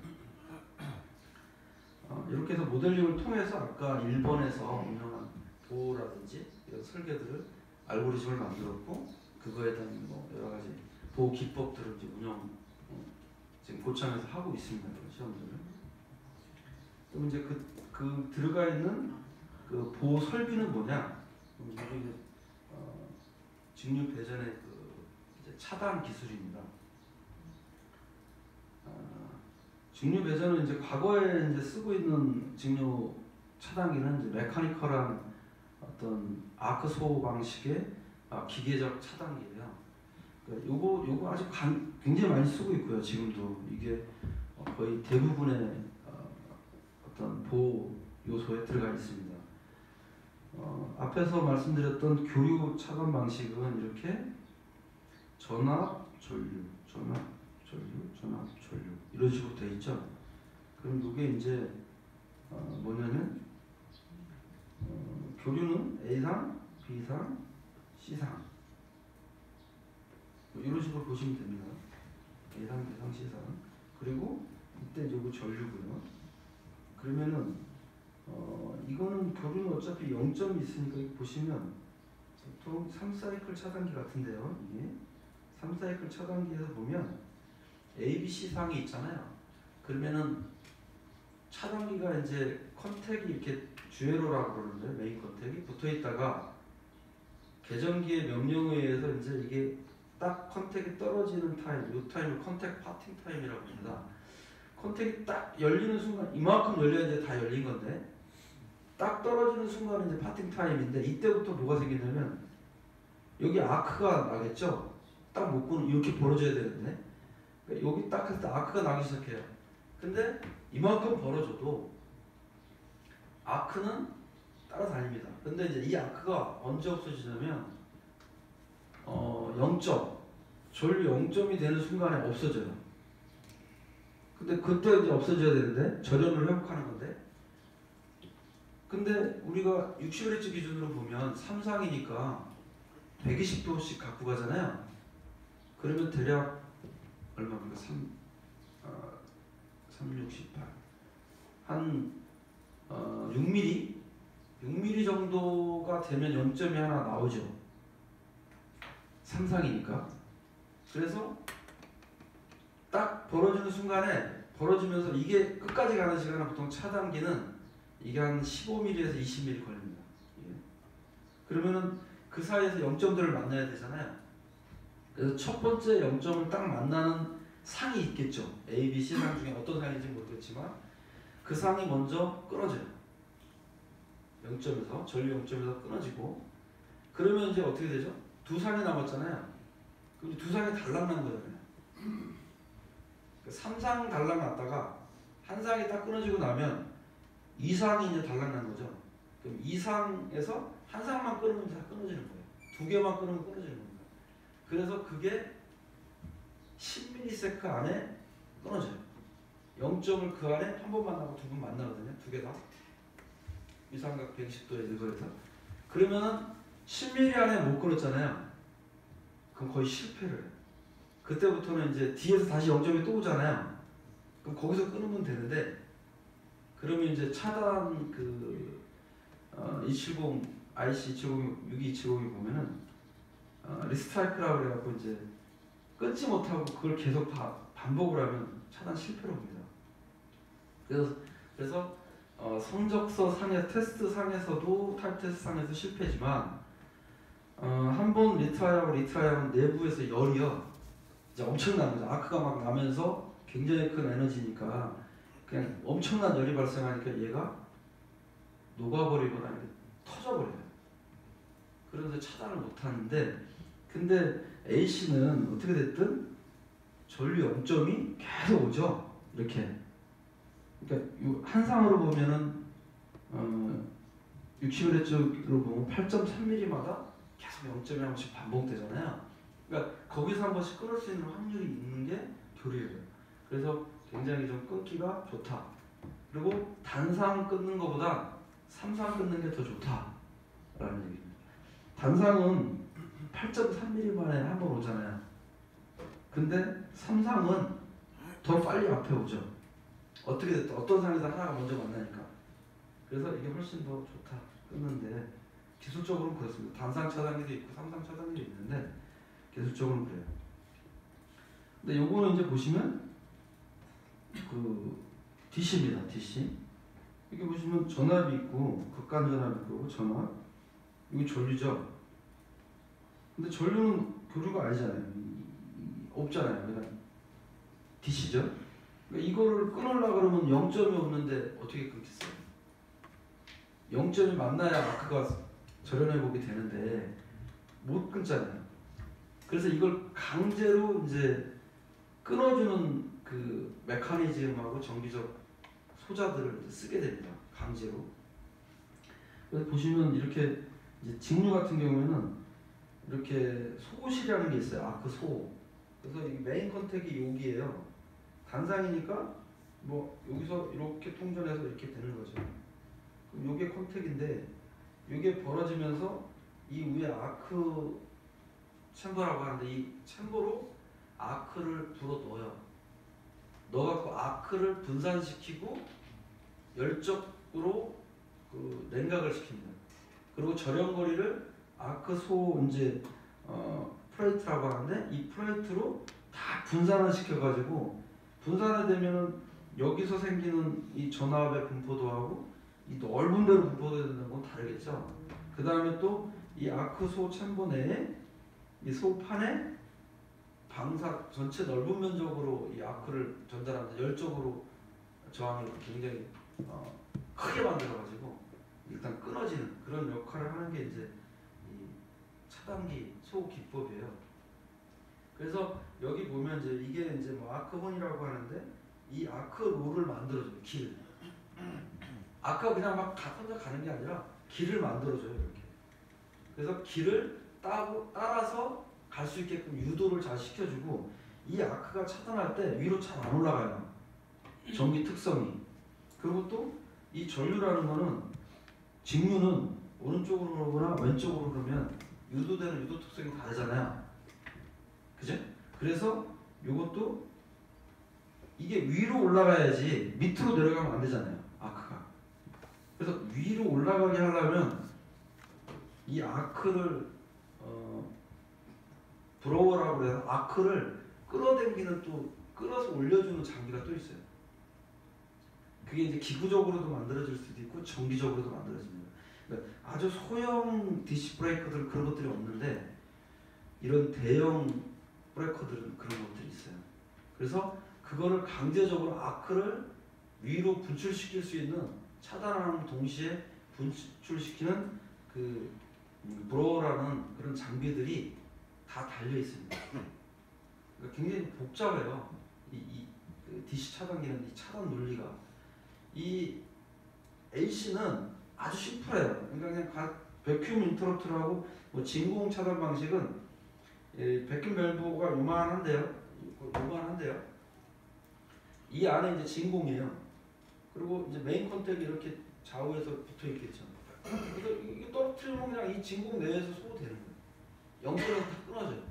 이렇게 해서 모델링을 통해서 아까 1번에서 운영한 보호라든지 이런 설계들을 알고리즘을 만들었고 그거에 대한 뭐 여러 가지 보호 기법들을 이제 운영 지금 고창에서 하고 있습니다. 시험들을. 그럼 이제 그 들어가 있는 그 보호 설비는 뭐냐? 이게 직류 배전의 그 이제 차단 기술입니다. 직류 배전은 이제 과거에 이제 쓰고 있는 직류 차단기는 이제 메카니컬한 어떤 아크 소호 방식의 기계적 차단기예요. 그러니까 요거 아직 굉장히 많이 쓰고 있고요. 지금도 이게 거의 대부분의 어떤 보호 요소에 들어가 있습니다. 앞에서 말씀드렸던 교류 차단 방식은 이렇게 전압, 전류, 전압, 전류, 전압, 전류 이런 식으로 되어 있죠. 그럼 이게 이제 뭐냐면 교류는 A상, B상, C상 이런 식으로 보시면 됩니다. A상, B상, C상 그리고 이때 이거 전류고요. 그러면은 이거는 교류는 어차피 0점이 있으니까 이거 보시면 보통 3사이클 차단기 같은데요. 이게 3사이클 차단기에서 보면 A, B, C 상이 있잖아요. 그러면은 차단기가 이제 컨택이 이렇게 주회로라고 그러는데 메인 컨택이 붙어 있다가 계정기의 명령에 의해서 이제 이게 딱 컨택이 떨어지는 타임, 이 타임을 컨택 파팅 타임이라고 합니다. 컨택이 딱 열리는 순간 이만큼 열려야 이제 다 열린 건데 딱 떨어지는 순간은 이제 파팅 타임인데 이때부터 뭐가 생기냐면 여기 아크가 나겠죠. 딱 묶고는 이렇게 벌어져야 되는데 그러니까 여기 딱 했을 때 아크가 나기 시작해요. 근데 이만큼 벌어져도 아크는 따라다닙니다. 근데 이제 이 아크가 언제 없어지냐면 0점 전류 0점이 되는 순간에 없어져요. 근데 그때 이제 없어져야 되는데 절연을 회복하는 건데 근데 우리가 60Hz 기준으로 보면 3상이니까 120도씩 갖고 가잖아요. 그러면 대략 얼마입니까? 368 한 6mm 정도가 되면 0점이 하나 나오죠. 3상이니까. 그래서 딱 벌어지는 순간에 벌어지면서 이게 끝까지 가는 시간은 보통 차단기는 이게 한 15mm에서 20mm 걸립니다. 예. 그러면은 그 사이에서 0점들을 만나야 되잖아요. 그래서 첫 번째 0점을 딱 만나는 상이 있겠죠. A, B, C 상 중에 어떤 상인지 모르겠지만 그 상이 먼저 끊어져요. 0점에서 전류 0점에서 끊어지고 그러면 이제 어떻게 되죠? 두 상이 남았잖아요. 그럼 두 상이 달랑난 거잖아요. 3상 달랑났다가 한 상이 딱 끊어지고 나면 2상이 이제 달랑난 거죠. 그럼 2상에서 한 상만 끊으면 다 끊어지는 거예요. 두 개만 끊으면 끊어지는 겁니다. 그래서 그게 10ms 안에 끊어져요. 0점을 그 안에 한 번 만나고 두 번 만나거든요. 두 개 다. 위삼각 120도에 이거에서. 그러면은 10mm 안에 못 끊었잖아요. 그럼 거의 실패를 해요. 그때부터는 이제 뒤에서 다시 0점이 또 오잖아요. 그럼 거기서 끊으면 되는데 그러면 이제 차단 그 270 IC 6270이 보면은 리스트라이크라고 그래갖고 이제 끊지 못하고 그걸 계속 반복을 하면 차단 실패로 봅니다. 그래서 성적서 상에 테스트 상에서도 타입 테스트 상에서 실패지만 한번 리트라이하면 내부에서 열이요 이제 엄청난 거죠. 아크가 막 나면서 굉장히 큰 에너지니까 그냥 엄청난 열이 발생하니까 얘가 녹아버리거나 이렇게 터져버려요. 그래서 차단을 못하는데 근데 A씨는 어떻게 됐든 전류 0점이 계속 오죠. 이렇게. 그러니까 한 상으로 보면은 60Hz로 보면 8.3mm마다 계속 0점이 한 번씩 반복되잖아요. 그러니까 거기서 한 번씩 끊을 수 있는 확률이 있는 게 교류예요. 그래서 굉장히 좀 끊기가 좋다. 그리고 단상 끊는 것보다 3상 끊는 게 더 좋다라는 얘기입니다. 단상은 8.3mm 만에 한 번 오잖아요. 근데 3상은 더 빨리 앞에 오죠. 어떻게 됐든 어떤 상에서 하나가 먼저 만나니까. 그래서 이게 훨씬 더 좋다 끊는데 기술적으로는 그렇습니다. 단상 차단기도 있고 3상 차단기도 있는데 기술적으로는 그래요. 근데 요거는 이제 보시면 그 DC입니다. DC. 이렇게 보시면 전압이 있고 극간 전압이 있고 전압. 이거 전류죠. 근데 전류는 교류가 아니잖아요. 없잖아요. 그냥 DC죠. 그러니까 이거를 끊으려고 그러면 0점이 없는데 어떻게 끊겠어요? 0점이 만나야 아크가 절연회복이 되는데 못 끊잖아요. 그래서 이걸 강제로 이제 끊어주는 그 메커니즘하고 전기적 소자들을 쓰게 됩니다. 강제로. 그래서 보시면 이렇게 이제 직류 같은 경우에는 이렇게 소실이라는 게 있어요. 아크 소. 그래서 이 메인 컨택이 여기예요. 단상이니까 뭐 여기서 이렇게 통전해서 이렇게 되는 거죠. 그럼 이게 컨택인데 이게 벌어지면서 이 위에 아크 챔버라고 하는데 이 챔버로 아크를 불어 넣어요. 넣어갖고 아크를 분산시키고 열적으로 그 냉각을 시킵니다. 그리고 절연거리를 아크 소 이제 프레이트라고 하는데 이 프레이트로 다 분산을 시켜가지고 분산이 되면은 여기서 생기는 이 전압의 분포도하고 이 넓은 데로 분포되는 건 다르겠죠. 그 다음에 또 이 아크 소 챔버 내에 이 소판에 방사 전체 넓은 면적으로 이 아크를 전달하면서 열적으로 저항을 굉장히 크게 만들어가지고 일단 끊어지는 그런 역할을 하는 게 이제 이 차단기 소 기법이에요. 그래서 여기 보면 이제 이게 이제 뭐 아크혼이라고 하는데 이 아크 롤을 만들어줘요. 길. 아크가 그냥 막 혼자 가는 게 아니라 길을 만들어줘요. 이렇게. 그래서 길을 따라서 갈 수 있게끔 유도를 잘 시켜주고 이 아크가 차단할 때 위로 잘 안 올라가요. 전기 특성이. 그리고 또 이 전류라는 거는 직류는 오른쪽으로 오거나 왼쪽으로 그러면 유도되는 유도 특성이 다르잖아요. 그죠? 그래서 이것도 이게 위로 올라가야지 밑으로 내려가면 안 되잖아요. 아크가. 그래서 위로 올라가게 하려면 이 아크를 브로워라고 해서 아크를 끌어당기는 또 끌어서 올려주는 장비가 또 있어요. 그게 이제 기구적으로도 만들어질 수도 있고 정기적으로도 만들어집니다. 그러니까 아주 소형 DC 브레이커들은 그런 것들이 없는데 이런 대형 브레이커들은 그런 것들이 있어요. 그래서 그거를 강제적으로 아크를 위로 분출시킬 수 있는 차단하는 동시에 분출시키는 그 브로어라는 그런 장비들이 다 달려 있습니다. 그러니까 굉장히 복잡해요. 그 DC 차단기는 이 차단 논리가 이 AC는 아주 심플해요. 그러니까 그냥 베큐um 인터럽터하고 뭐 진공 차단 방식은 베큐um 밸브가 요만한데요. 이 안에 이제 진공이에요. 그리고 이제 메인 컨택이 이렇게 좌우에서 붙어 있겠죠. 그래서 이게 떨어뜨리면 그냥 이 진공 내에서 소모되는 거예요. 연결해서 다 끊어져요.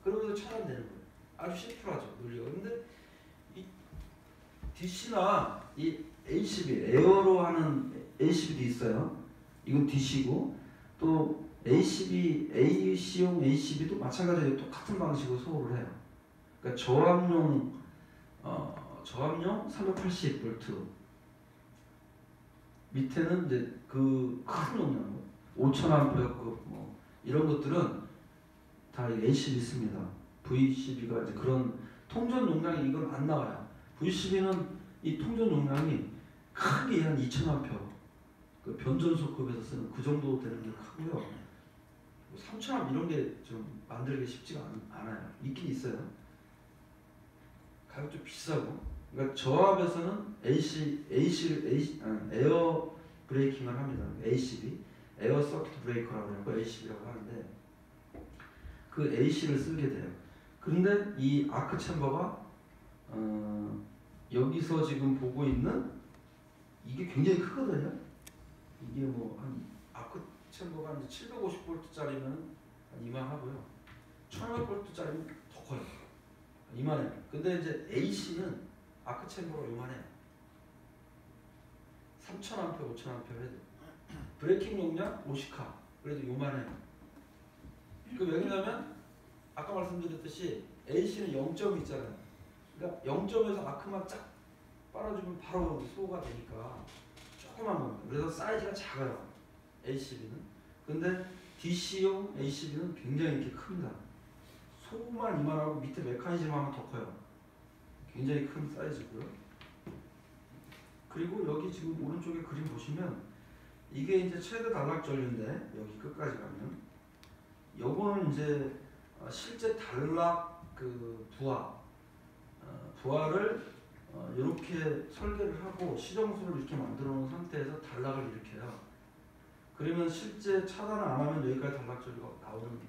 그러면서 차단되는 거예요. 아주 심플하죠, 논리가. 근데 이 DC나 이 ACB, 에어로 하는 ACB도 있어요. 이건 DC고 또 ACB, AC용 ACB도 마찬가지로 똑같은 방식으로 소모를 해요. 그러니까 저압용 380V 밑에는 이제 그 큰 용량 5000A급 뭐 이런 것들은 다 ACB 있습니다. VCB가 이제 그런 통전 용량이 이건 안 나와요. VCB는 이 통전 용량이 크게 한 2000A 그 변전소급에서 쓰는 그 정도 되는 게 크고요. 3000A 이런 게 좀 만들기 쉽지가 않아요. 있긴 있어요. 가격 좀 비싸고. 그러니까 저압에서는 에어 브레이킹을 합니다. ACB, 에어 서킷 브레이커라고 하고 ACB라고 하는데 그 AC를 쓰게 돼요. 그런데 이 아크 챔버가 여기서 지금 보고 있는 이게 굉장히 크거든요. 이게 뭐 한 아크 챔버가 한 750V짜리면 한 이만하고요. 1600V짜리면 더 커요. 이만해요. 근데 이제 AC는 아크 챔버가 요만해요. 3000A, 5000A 해도 브레이킹 용량 50K 그래도 요만해요. 그 왜냐면 아까 말씀드렸듯이 AC는 0점이 있잖아요. 그러니까 0점에서 아크만 쫙 빨아주면 바로 소모가 되니까 조그만 겁니다. 그래서 사이즈가 작아요. ACB는. 근데 DC용 ACB는 굉장히 이렇게 큽니다. 소만 이만하고 밑에 메커니즘 하면 더 커요. 굉장히 큰 사이즈고요. 그리고 여기 지금 오른쪽에 그림 보시면 이게 이제 최대 단락 전류인데 여기 끝까지 가면 요거는 이제 실제 단락 그 부하를 이렇게 설계를 하고 시정수를 이렇게 만들어 놓은 상태에서 단락을 일으켜요. 그러면 실제 차단을 안 하면 여기까지 단락 전류가 나오는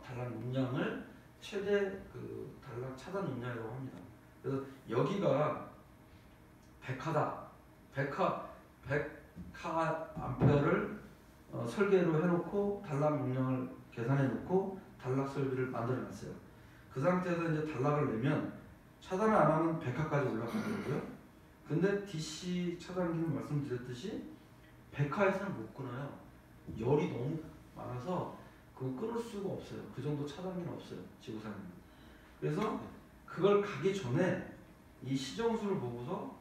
단락 용량을 최대 그 단락 차단 용량이라고 합니다. 그래서 여기가 100K다. 100KA를 설계로 해놓고 단락 용량을 계산해 놓고 단락 설비를 만들어 놨어요. 그 상태에서 이제 단락을 내면 차단을 안 하면 100K까지 올라가는 거고요. 근데 DC 차단기는 말씀드렸듯이 100K에서는 못 끊어요. 열이 너무 많아서 그거 끊을 수가 없어요. 그 정도 차단기는 없어요. 지구상에는. 그래서 그걸 가기 전에 이 시정수를 보고서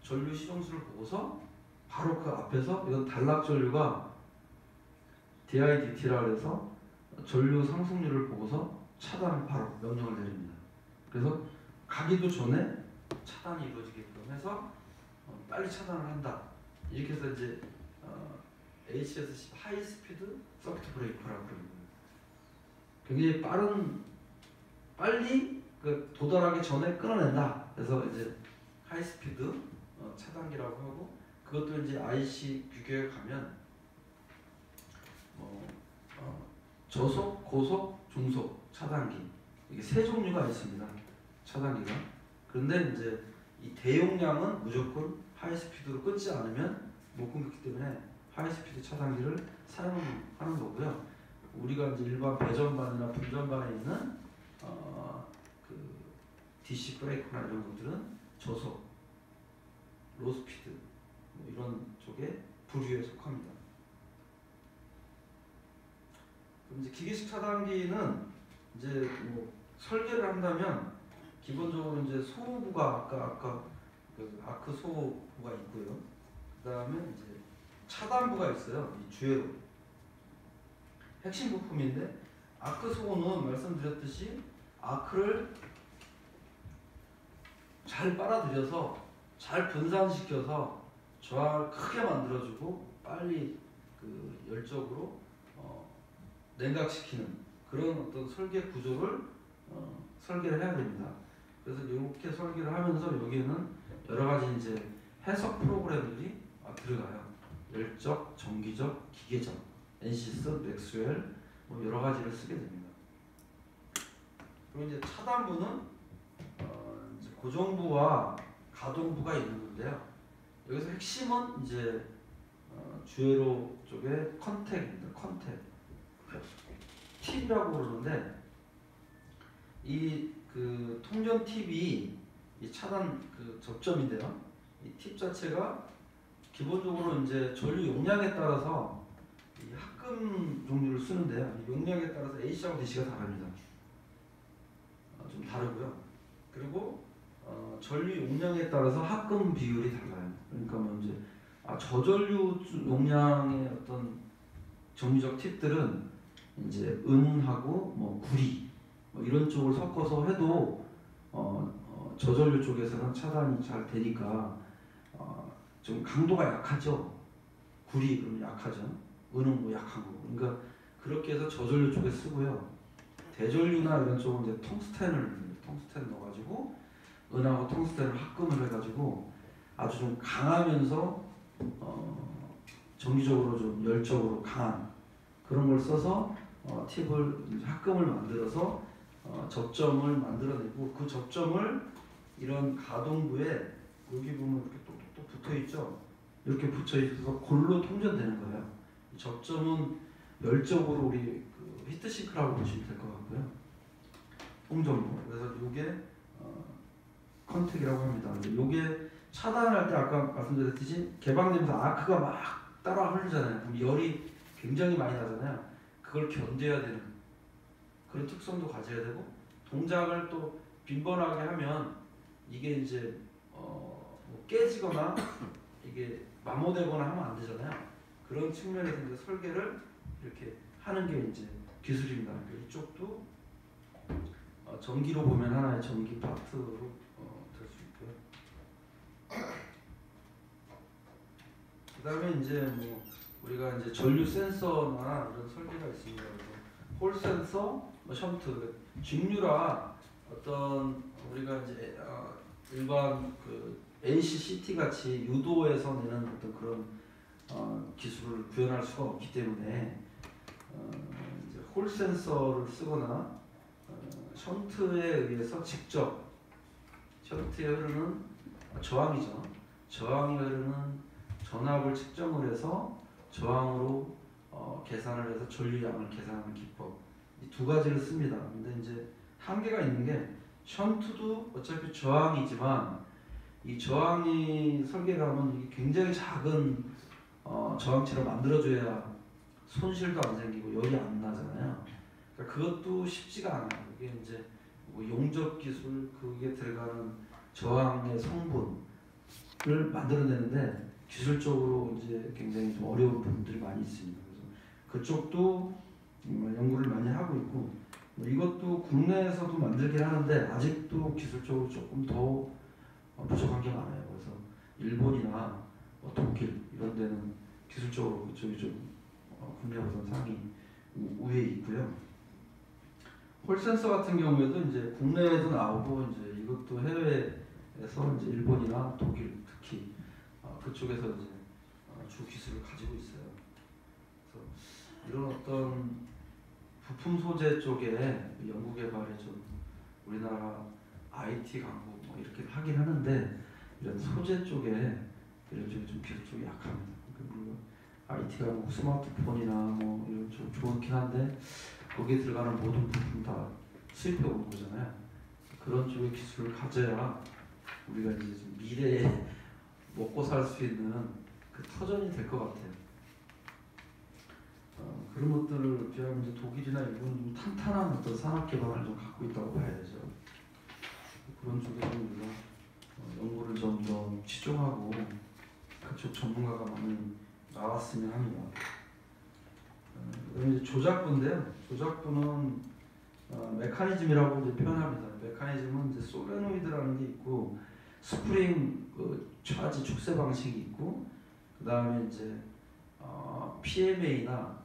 전류 시정수를 보고서 바로 그 앞에서 이건 단락 전류가 DIDT라 그래서 전류 상승률을 보고서 차단을 바로 명령을 내립니다. 그래서 가기도 전에 차단이 이루어지게끔 해서 빨리 차단을 한다. 이렇게 해서 이제 HSC 하이 스피드 서킷 브레이커라고 그러는 거예요. 굉장히 빨리 그 도달하기 전에 끊어낸다. 그래서 이제 하이 스피드 차단기라고 하고 그것도 이제 IC 규격에 가면 저속, 고속, 중속 차단기 이게 세 종류가 있습니다. 차단기가. 그런데 이제 이 대용량은 무조건 하이 스피드로 끊지 않으면 못 끊기 때문에 하이 스피드 차단기를 사용하는 거고요. 우리가 이제 일반 배전반이나 분전반에 있는 그 DC 브레이크나 이런 것들은 저속, 로스피드 뭐 이런 쪽에 부류에 속합니다. 그럼 이제 기계식 차단기는 이제 뭐 설계를 한다면 기본적으로 이제 소부가 아까 그 아크 소부가 있고요. 그 다음에 이제 차단부가 있어요. 이 주회로 핵심 부품인데, 아크 소는 말씀드렸듯이 아크를 잘 빨아들여서 잘 분산시켜서 저항을 크게 만들어주고 빨리 그 열적으로 냉각시키는 그런 어떤 설계 구조를 설계를 해야 됩니다. 그래서 이렇게 설계를 하면서 여기에는 여러 가지 이제 해석 프로그램들이 들어가요. 열적, 전기적, 기계적, 엔시스, 맥스웰 뭐 여러 가지를 쓰게 됩니다. 그리고 이제 차단부는 이제 고정부와 가동부가 있는 건데요. 여기서 핵심은 이제 주회로 쪽의 컨택입니다. 컨택. 팁이라고 그러는데 이 그 통전 팁이 이 차단 그 접점인데요. 이 팁 자체가 기본적으로 이제 전류 용량에 따라서 이 합금 종류를 쓰는데요. 이 용량에 따라서 AC하고 DC가 다릅니다. 좀 다르고요. 그리고 전류 용량에 따라서 합금 비율이 달라요. 그러니까 뭐 이제 저전류 용량의 어떤 정류적 팁들은 이제 은하고 뭐 구리 뭐 이런 쪽을 섞어서 해도 저전류 쪽에서는 차단이 잘 되니까 좀 강도가 약하죠. 구리 그러면 약하죠. 은은 뭐 약한 거고. 그러니까 그렇게 해서 저전류 쪽에 쓰고요. 대전류나 이런 쪽은 이제 텅스텐 넣어가지고 은하고 텅스텐을 합금을 해가지고 아주 좀 강하면서 전기적으로 좀 열적으로 강한 그런 걸 써서 팁을 합금을 만들어서 접점을 만들어내고 그 접점을 이런 가동부에 여기 보면 이렇게 똑똑똑 붙어 있죠. 이렇게 붙여 있어서 골로 통전되는 거예요. 이 접점은 열적으로 우리 그 히트싱크라고 보시면 될 것 같고요. 통전부. 그래서 이게 컨택이라고 합니다. 이게 차단할 때 아까 말씀드렸듯이 개방되면서 아크가 막 따라 흐르잖아요. 그럼 열이 굉장히 많이 나잖아요. 그걸 견뎌야 되는 그런 특성도 가져야 되고 동작을 또 빈번하게 하면 이게 이제 뭐 깨지거나 이게 마모되거나 하면 안 되잖아요. 그런 측면에서 이제 설계를 이렇게 하는 게 이제 기술입니다. 이쪽도 전기로 보면 하나의 전기 파트로 될 수 있고요. 그다음에 이제 뭐 우리가 이제 전류 센서나 이런 설계가 있습니다. 홀 센서, 뭐 션트, 직류라 어떤 우리가 이제 일반 그 NCCT 같이 유도에서 내는 어떤 그런 기술을 구현할 수가 없기 때문에 이제 홀 센서를 쓰거나 션트에 의해서 직접 션트에 흐르는 저항이죠. 저항이 흐르는 전압을 측정을 해서 저항으로 계산을 해서 전류량을 계산하는 기법 이 두 가지를 씁니다. 근데 이제 한계가 있는 게 션트도 어차피 저항이지만 이 저항이 설계가 하면 이게 굉장히 작은 저항체로 만들어줘야 손실도 안 생기고 열이 안 나잖아요. 그러니까 그것도 쉽지가 않아요. 이게 이제 뭐 용접 기술 그게 들어가는 저항의 성분을 만들어내는데 기술적으로 이제 굉장히 좀 어려운 부분들이 많이 있습니다. 그래서 그쪽도 연구를 많이 하고 있고 뭐 이것도 국내에서도 만들긴 하는데 아직도 기술적으로 조금 더 부족한 게 많아요. 그래서 일본이나 독일 이런 데는 기술적으로 그쪽이 좀 국내보다 상위 우위에 있고요. 홀 센서 같은 경우에도 이제 국내에도 나오고 이제 이것도 해외에서 이제 일본이나 독일 특히 그쪽에서 이제 주 기술을 가지고 있어요. 그래서 이런 어떤 부품 소재 쪽에 연구 개발에 좀 우리나라 IT 강국 뭐 이렇게 하긴 하는데 이런 소재 쪽에 이런 쪽이 좀 기술 쪽이 약합니다. 물론 IT가 뭐 스마트폰이나 뭐 이런 쪽 좋긴 한데 거기에 들어가는 모든 부품 다 수입해 오는 거잖아요. 그런 쪽의 기술을 가져야 우리가 이제 좀 미래에 먹고 살 수 있는 그 터전이 될 것 같아요. 그런 것들을 비하면 이제 독일이나 일본은 좀 탄탄한 어떤 산업 기반을 좀 갖고 있다고 봐야 되죠. 그런 쪽에 좀 우리가 연구를 좀 더 치중하고 그쪽 전문가가 많이 나왔으면 합니다. 그럼 이제 조작부인데요. 조작부는 메커니즘이라고 이제 표현합니다. 메커니즘은 이제 솔레노이드라는 게 있고 스프링 차지 축세 방식이 있고 그 다음에 이제 PMA나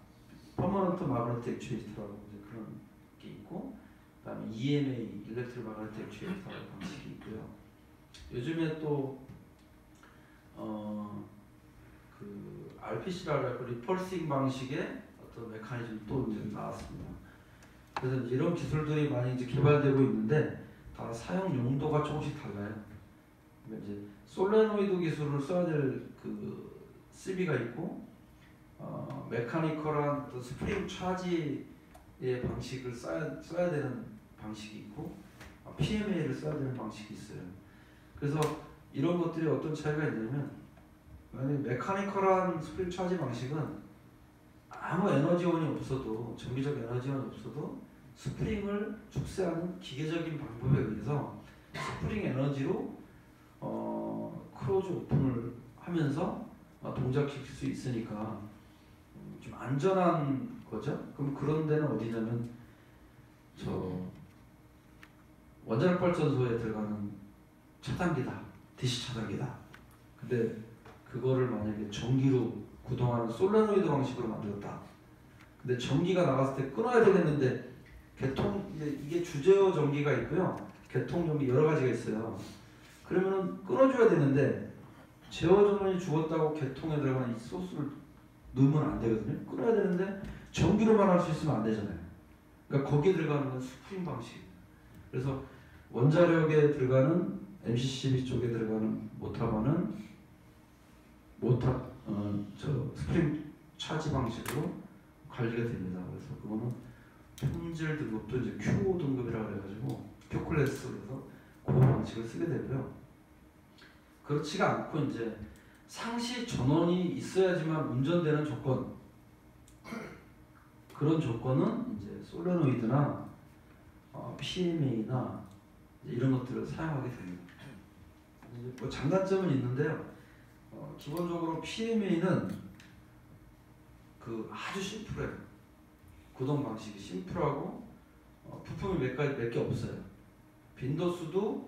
퍼머넌트 마그네틱 액추에이터라고 이제 그런 게 있고 그 다음에 EMA 일렉트로 마그네틱 액추에이터라는 방식이 있고요. 요즘에 또 그 RPC라고 하고 리펄싱 방식의 어떤 메커니즘이 또 이제 나왔습니다. 그래서 이런 기술들이 많이 이제 개발되고 있는데 다 사용 용도가 조금씩 달라요. 그러니까 이제 솔레노이드 기술을 써야 될 그 CB가 있고 메카니컬한 어떤 스프링 차지의 방식을 써야 되는 방식이 있고 PMA를 써야 되는 방식이 있어요. 그래서 이런 것들이 어떤 차이가 있냐면 만약에 메카니컬한 스프링 차지 방식은 아무 에너지원이 없어도 전기적 에너지원이 없어도 스프링을 축세하는 기계적인 방법에 의해서 스프링 에너지로 크로즈 오픈을 하면서 동작시킬 수 있으니까 좀 안전한 거죠. 그럼 그런 데는 어디냐면 저 원자력 발전소에 들어가는 차단기다, DC 차단기다. 근데 그거를 만약에 전기로 구동하는 솔레노이드 방식으로 만들었다. 근데 전기가 나갔을 때 끊어야 되겠는데 이게 주제어 전기가 있고요. 개통 전기 여러 가지가 있어요. 그러면은 끊어줘야 되는데 제어 전원이 죽었다고 개통에 들어가는 이 소스를 넣으면 안 되거든요. 끊어야 되는데 전기로만 할 수 있으면 안 되잖아요. 그러니까 거기에 들어가는 건 스프링 방식입니다. 그래서 원자력에 들어가는 MCCB 쪽에 들어가는 모터바는 스프링 차지 방식으로 관리가 됩니다. 그래서 그거는 품질 등급도 이제 Q 등급이라고 그래가지고 Q 클래스에서 그 방식을 쓰게 되고요. 그렇지가 않고 이제 상시 전원이 있어야지만 운전되는 조건, 그런 조건은 이제 솔레노이드나 PMA나 이런 것들을 사용하게 됩니다. 이제 뭐 장단점은 있는데요. 기본적으로 PMA는 그 아주 심플해요. 구동 방식이 심플하고 부품이 몇 개 없어요. 빈도수도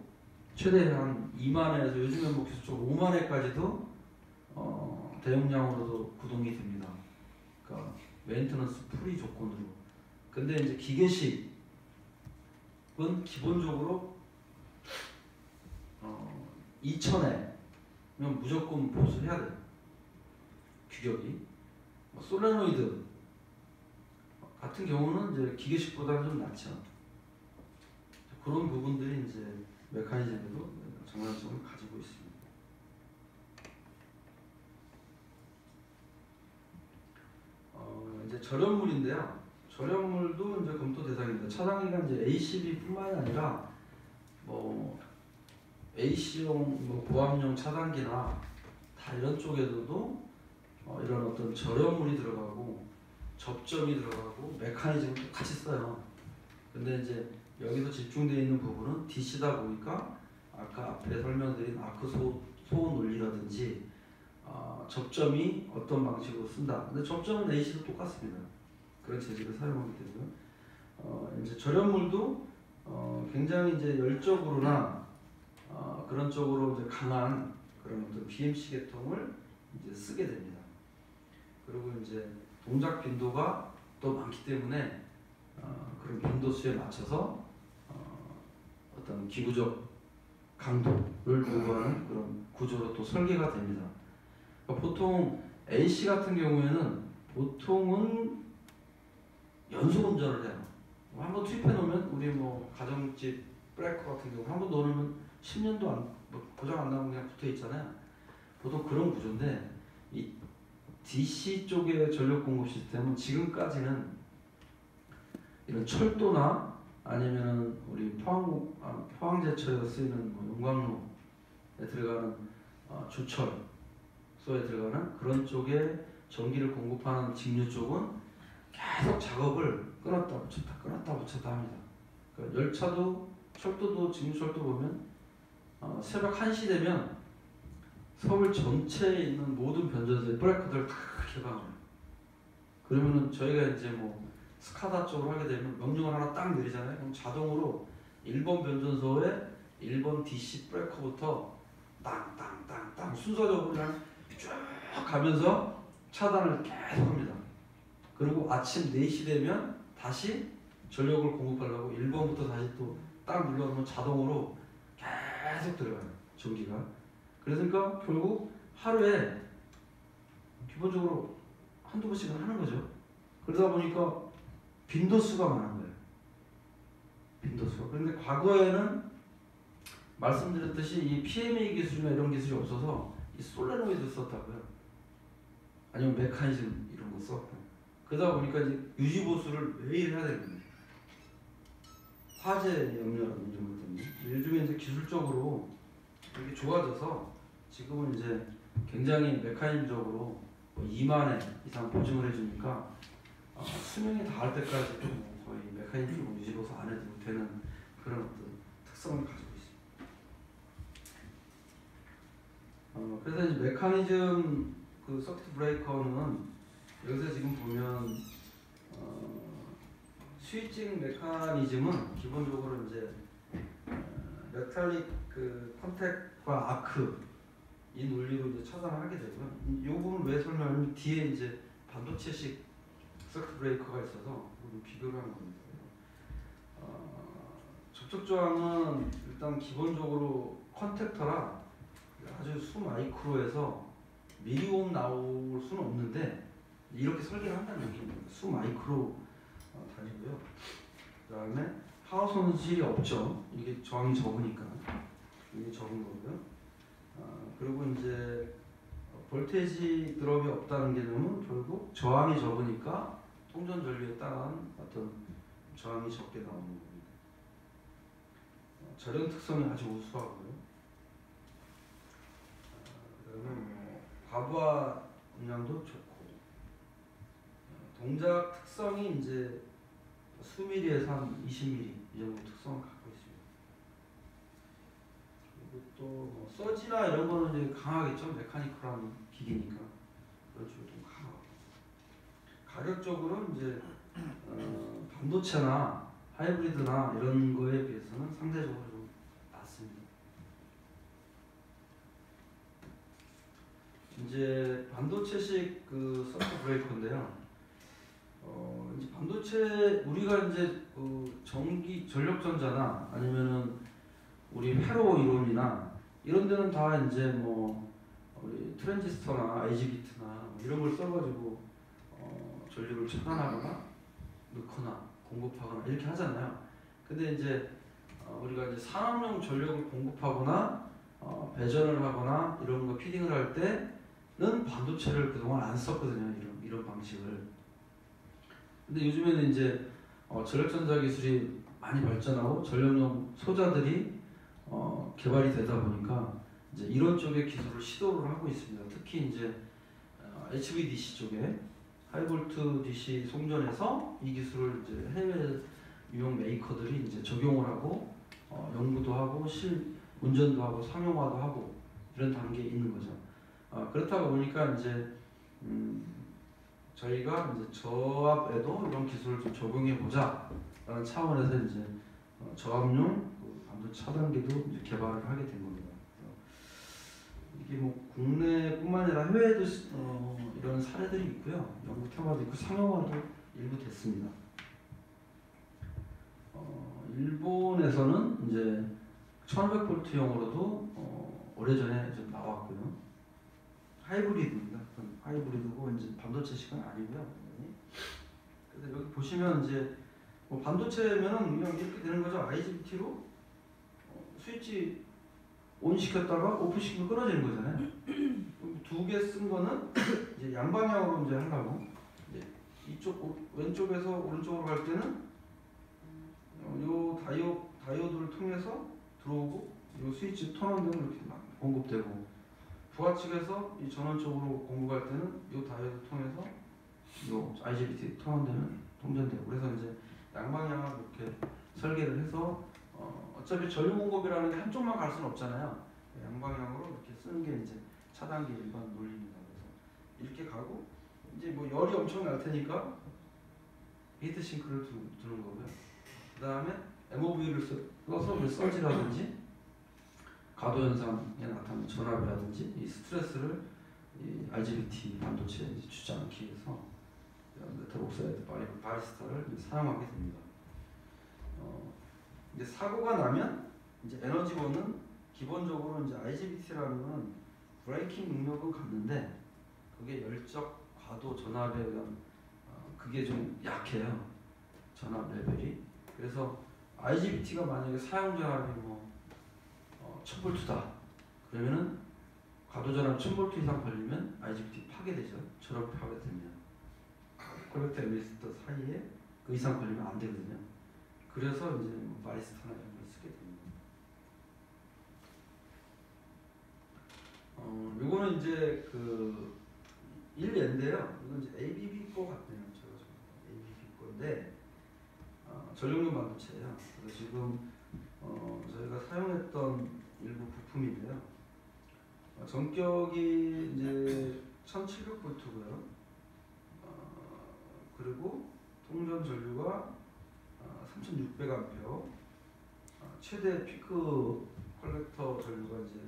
최대 한 2만회에서 요즘에 뭐 기술적으로 5만회까지도 대용량으로도 구동이 됩니다. 그러니까 메인터넌스 프리 조건으로. 근데 이제 기계식은 기본적으로 2000회면 무조건 보수해야 돼요. 규격이. 솔레노이드 같은 경우는 이제 기계식보다는 좀 낫죠. 그런 부분들이 이제 메커니즘에도 장단점을 가지고 있습니다. 이제 절연물인데요. 절연물도 이제 검토 대상입니다. 차단기가 이제 ACB뿐만이 아니라 뭐 AC용 뭐 고압용 차단기나 다 이런 쪽에서도 이런 어떤 절연물이 들어가고 접점이 들어가고 메커니즘을 똑같이 써요. 근데 이제 여기서 집중되어 있는 부분은 DC다 보니까 아까 앞에 설명드린 아크 소음 논리라든지 접점이 어떤 방식으로 쓴다. 근데 접점은 AC도 똑같습니다. 그런 재질을 사용하게 되고요. 이제 절연물도 굉장히 이제 열적으로나 그런 쪽으로 이제 강한 그런 어떤 BMC 계통을 이제 쓰게 됩니다. 그리고 이제 동작 빈도가 또 많기 때문에 그런 빈도수에 맞춰서 어떤 기구적 강도를 요구하는 그런 구조로 또 설계가 됩니다. 그러니까 보통 AC 같은 경우에는 보통은 연속 운전을 해요. 한번 투입해 놓으면 우리 뭐 가정집 브레이커 같은 경우 한번 넣으면 10년도 고장 안 나면 그냥 붙어 있잖아요. 보통 그런 구조인데 이 DC 쪽의 전력 공급 시스템은 지금까지는 이런 철도나 아니면은 우리 포항제철에 쓰이는 뭐 용광로에 들어가는 주철소에 들어가는 그런 쪽에 전기를 공급하는 직류 쪽은 계속 작업을 끊었다 붙였다 합니다. 그러니까 열차도 철도도 직류철도 보면 새벽 1시 되면 서울 전체에 있는 모든 변전소의 브레이커들을 다 개방을 해요. 그러면은 저희가 이제 뭐 스카다 쪽으로 하게 되면 명령을 하나 딱 내리잖아요. 그럼 자동으로 1번 변전소에 1번 DC 브레이커부터 땅땅땅땅 순서적으로 그냥 쭉 가면서 차단을 계속 합니다. 그리고 아침 4시 되면 다시 전력을 공급하려고 1번부터 다시 또 딱 눌러놓으면 자동으로 계속 들어가요. 전기가. 그러니까 결국 하루에 기본적으로 한두 번씩은 하는 거죠. 그러다 보니까 빈도수가 많은 거예요. 빈도수가. 그런데 과거에는 말씀드렸듯이 이 PMA 기술이나 이런 기술이 없어서 이 솔레노이드 썼다고요. 아니면 메커니즘 이런 거 썼고. 그러다 보니까 이제 유지 보수를 매일 해야 되는 거예요. 화재 염려라든지 이런 것 때문에. 요즘에 이제 기술적으로 이렇게 좋아져서 지금은 이제 굉장히 메커니즘적으로 뭐 2만 회 이상 보증을 해주니까 수명이 닿을 때까지 거의 메커니즘으로 유지 보수 안 해도 되는 그런 어떤 특성을 가지고 있습니다. 그래서 이제 메커니즘 그 서킷 브레이커는 여기서 지금 보면 스위칭 메커니즘은 기본적으로 이제 메탈릭 그 컨택과 아크 이 논리로 이제 차단을 하게 되고요. 이 부분 왜 설명하냐면 뒤에 이제 반도체식 서킷 브레이커가 있어서 비교를 하는 겁니다. 접촉 저항은 일단 기본적으로 컨택터라 아주 수마이크로에서 미리옴 나올 수는 없는데 이렇게 설계를 한다는 얘기입니다. 수마이크로 단위고요. 그 다음에 파워 손실이 없죠. 이게 저항이 적으니까 이게 적은 거고요. 그리고 이제 볼테이지 드롭이 없다는 개념은 결국 저항이 적으니까 통전 전류에 따른 어떤 저항이 적게 나오는 겁니다. 절연 특성이 아주 우수하고요. 그다음에 뭐 과부하 음량도 좋고 동작 특성이 이제 수미리에서 한 20mm 이 정도 특성을 갖고 있습니다. 그리고 또뭐 서지나 이런 거는 이제 강하겠죠. 메카니컬한 기기니까 그런 쪽이 좀 강하고 가격적으로 이제 반도체나 하이브리드나 이런 거에 비해서는 상대적으로 좀 낮습니다. 이제 반도체식 그 서킷 브레이커인데요. 이제 반도체 우리가 이제 그 전기 전력 전자나 아니면은 우리 회로 이론이나 이런 데는 다 이제 뭐 우리 트랜지스터나 IGBT나 뭐 이런 걸 써가지고 전류를 차단하거나 넣거나 공급하거나 이렇게 하잖아요. 근데 이제 우리가 이제 산업용 전력을 공급하거나 배전을 하거나 이런 거 피딩을 할 때는 반도체를 그동안 안 썼거든요. 이런 방식을. 근데 요즘에는 이제 전력전자 기술이 많이 발전하고 전력용 소자들이 개발이 되다 보니까 이제 이런 쪽의 기술을 시도를 하고 있습니다. 특히 이제 HVDC 쪽에 하이볼트 DC 송전에서 이 기술을 이제 해외 유형 메이커들이 이제 적용을 하고 연구도 하고 운전도 하고 상용화도 하고 이런 단계에 있는 거죠. 그렇다 보니까 이제 저희가 이제 저압에도 이런 기술을 좀 적용해 보자라는 차원에서 이제 저압용 그 반도체 차단기도 이제 개발을 하게 된 겁니다. 이게 뭐 국내뿐만 아니라 해외에도 이런 사례들이 있고요. 연구 테마도 있고 상용화도 일부 됐습니다. 일본에서는 이제 1500V용으로도 오래전에 좀 나왔고요. 하이브리드입니다. 하이브리드고 이제 반도체식은 아니고요. 그래서 여기 보시면 이제 뭐 반도체면은 그냥 이렇게 되는 거죠. IGBT로 스위치 온 시켰다가 오프 시키면 끊어지는 거잖아요. 두 개 쓴 거는 이제 양방향으로 이제 하려고 이제 이쪽 왼쪽에서 오른쪽으로 갈 때는 요 다이오드를 통해서 들어오고 요 스위치 턴온되면 이렇게 막 공급되고 부하측에서 이 전원 쪽으로 공급할 때는 요 다이오드 통해서 요 IGBT 턴온되면 통전되고 그래서 이제 양방향을 이렇게 설계를 해서 어차피 전류 공급이라는 게 한쪽만 갈 수는 없잖아요. 양방향으로 이렇게 쓰는 게 이제 차단기 일반 논리입니다. 그래서 이렇게 가고 이제 뭐 열이 엄청 날 테니까 히트싱크를 두는 거고요. 그 다음에 MOV를 써서 서지라든지 가도 현상에 나타나는 전압이라든지 이 스트레스를 이 IGBT 반도체에 이제 주지 않기 위해서 메탈 옥사이드 바리스타를 사용하게 됩니다. 이제 사고가 나면 이제 에너지원은 기본적으로 이제 IGBT라는 건 브레이킹 능력은 갖는데 그게 열적 과도 전압에 의한 그게 좀 약해요. 전압 레벨이. 그래서 IGBT가 만약에 사용 전압이 뭐 1000V다. 그러면은 과도 전압 1000V 이상 걸리면 IGBT 파괴되죠. 전압 파괴되면 콜렉터 레지스터 사이에 그 이상 걸리면 안 되거든요. 그래서 이제 뭐 바리스타나 이런 걸 쓰게 됩니다. 요거는 이제 그 1예인데요. 이건 이제 ABB 거 같네요. 제가 ABB 거인데 전력용 반도체예요. 그래서 지금 저희가 사용했던 일부 부품인데요. 전격이 이제 1700V고요. 그리고 통전 전류가 3600A, 최대 피크 컬렉터 전류가 이제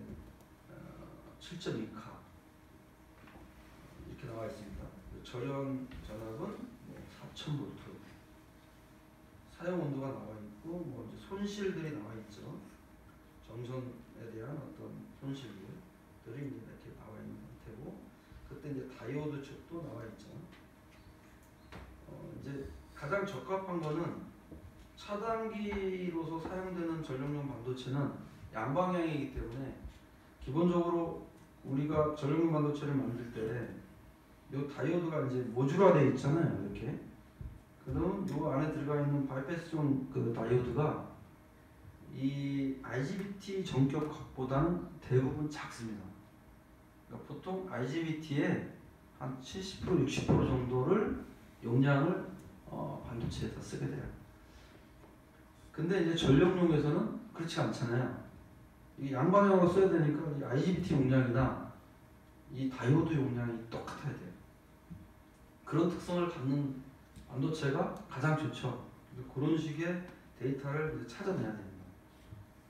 7.2카 이렇게 나와 있습니다. 절연 전압은 4000V, 사용 온도가 나와 있고 뭐 이제 손실들이 나와 있죠. 정전에 대한 어떤 손실들이 이제 이렇게 나와 있는 상태고, 그때 이제 다이오드 칩도 나와 있죠. 이제 가장 적합한 거는 차단기로서 사용되는 전력용 반도체는 양방향이기 때문에 기본적으로 우리가 전력용 반도체를 만들 때 이 다이오드가 이제 모듈화되어 있잖아요. 이렇게. 그럼 이 안에 들어가 있는 바이패스용 그 다이오드가 이 IGBT 전격각보다는 대부분 작습니다. 그러니까 보통 IGBT의 한 70% 60% 정도를 용량을 반도체에다 쓰게 돼요. 근데 이제 전력용에서는 그렇지 않잖아요. 이 양방향으로 써야 되니까 이 IGBT 용량이나 이 다이오드 용량이 똑같아야 돼요. 그런 특성을 갖는 반도체가 가장 좋죠. 그런 식의 데이터를 이제 찾아내야 됩니다.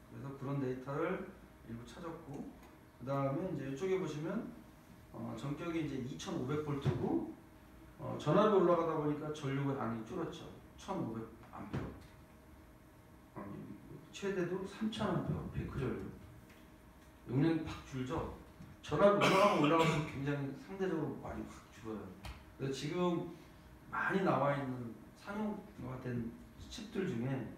그래서 그런 데이터를 일부 찾았고, 그 다음에 이제 이쪽에 보시면 전격이 이제 2500V고 전압이 올라가다 보니까 전류가 양이 줄었죠. 1500A. 최대도 3000A 피크 전류. 용량이 팍 줄죠. 전압이 올라가면 굉장히 상대적으로 많이 확 줄어요. 그래서 지금 많이 나와 있는 상용화된 칩들 중에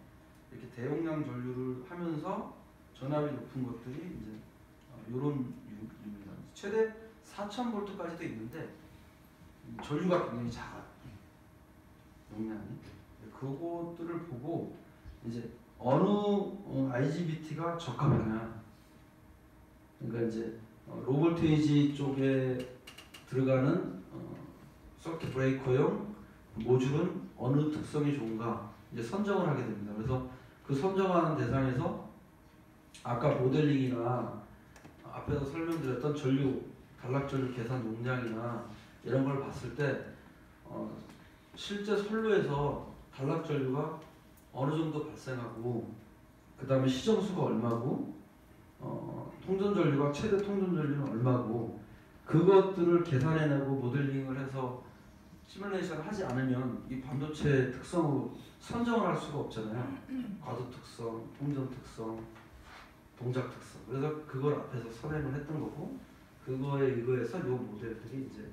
이렇게 대용량 전류를 하면서 전압이 높은 것들이 이제 이런 유입니다. 최대 4000V까지도 있는데 전류가 굉장히 작아요. 용량이. 그것들을 보고 이제 어느 IGBT가 적합하냐. 그러니까 이제 로 볼테이지 쪽에 들어가는 서킷 브레이커용 모듈은 어느 특성이 좋은가 이제 선정을 하게 됩니다. 그래서 그 선정하는 대상에서 아까 모델링이나 앞에서 설명드렸던 전류, 단락전류 계산 용량이나 이런 걸 봤을 때 실제 선로에서 단락전류가 어느 정도 발생하고 그 다음에 시정수가 얼마고 통전전류가 최대 통전전류는 얼마고 그것들을 계산해내고 모델링을 해서 시뮬레이션을 하지 않으면 이 반도체 특성으로 선정을 할 수가 없잖아요. 과도 특성, 통전 특성, 동작 특성. 그래서 그걸 앞에서 선행을 했던 거고, 그거에 의거해서 이 모델들이 이제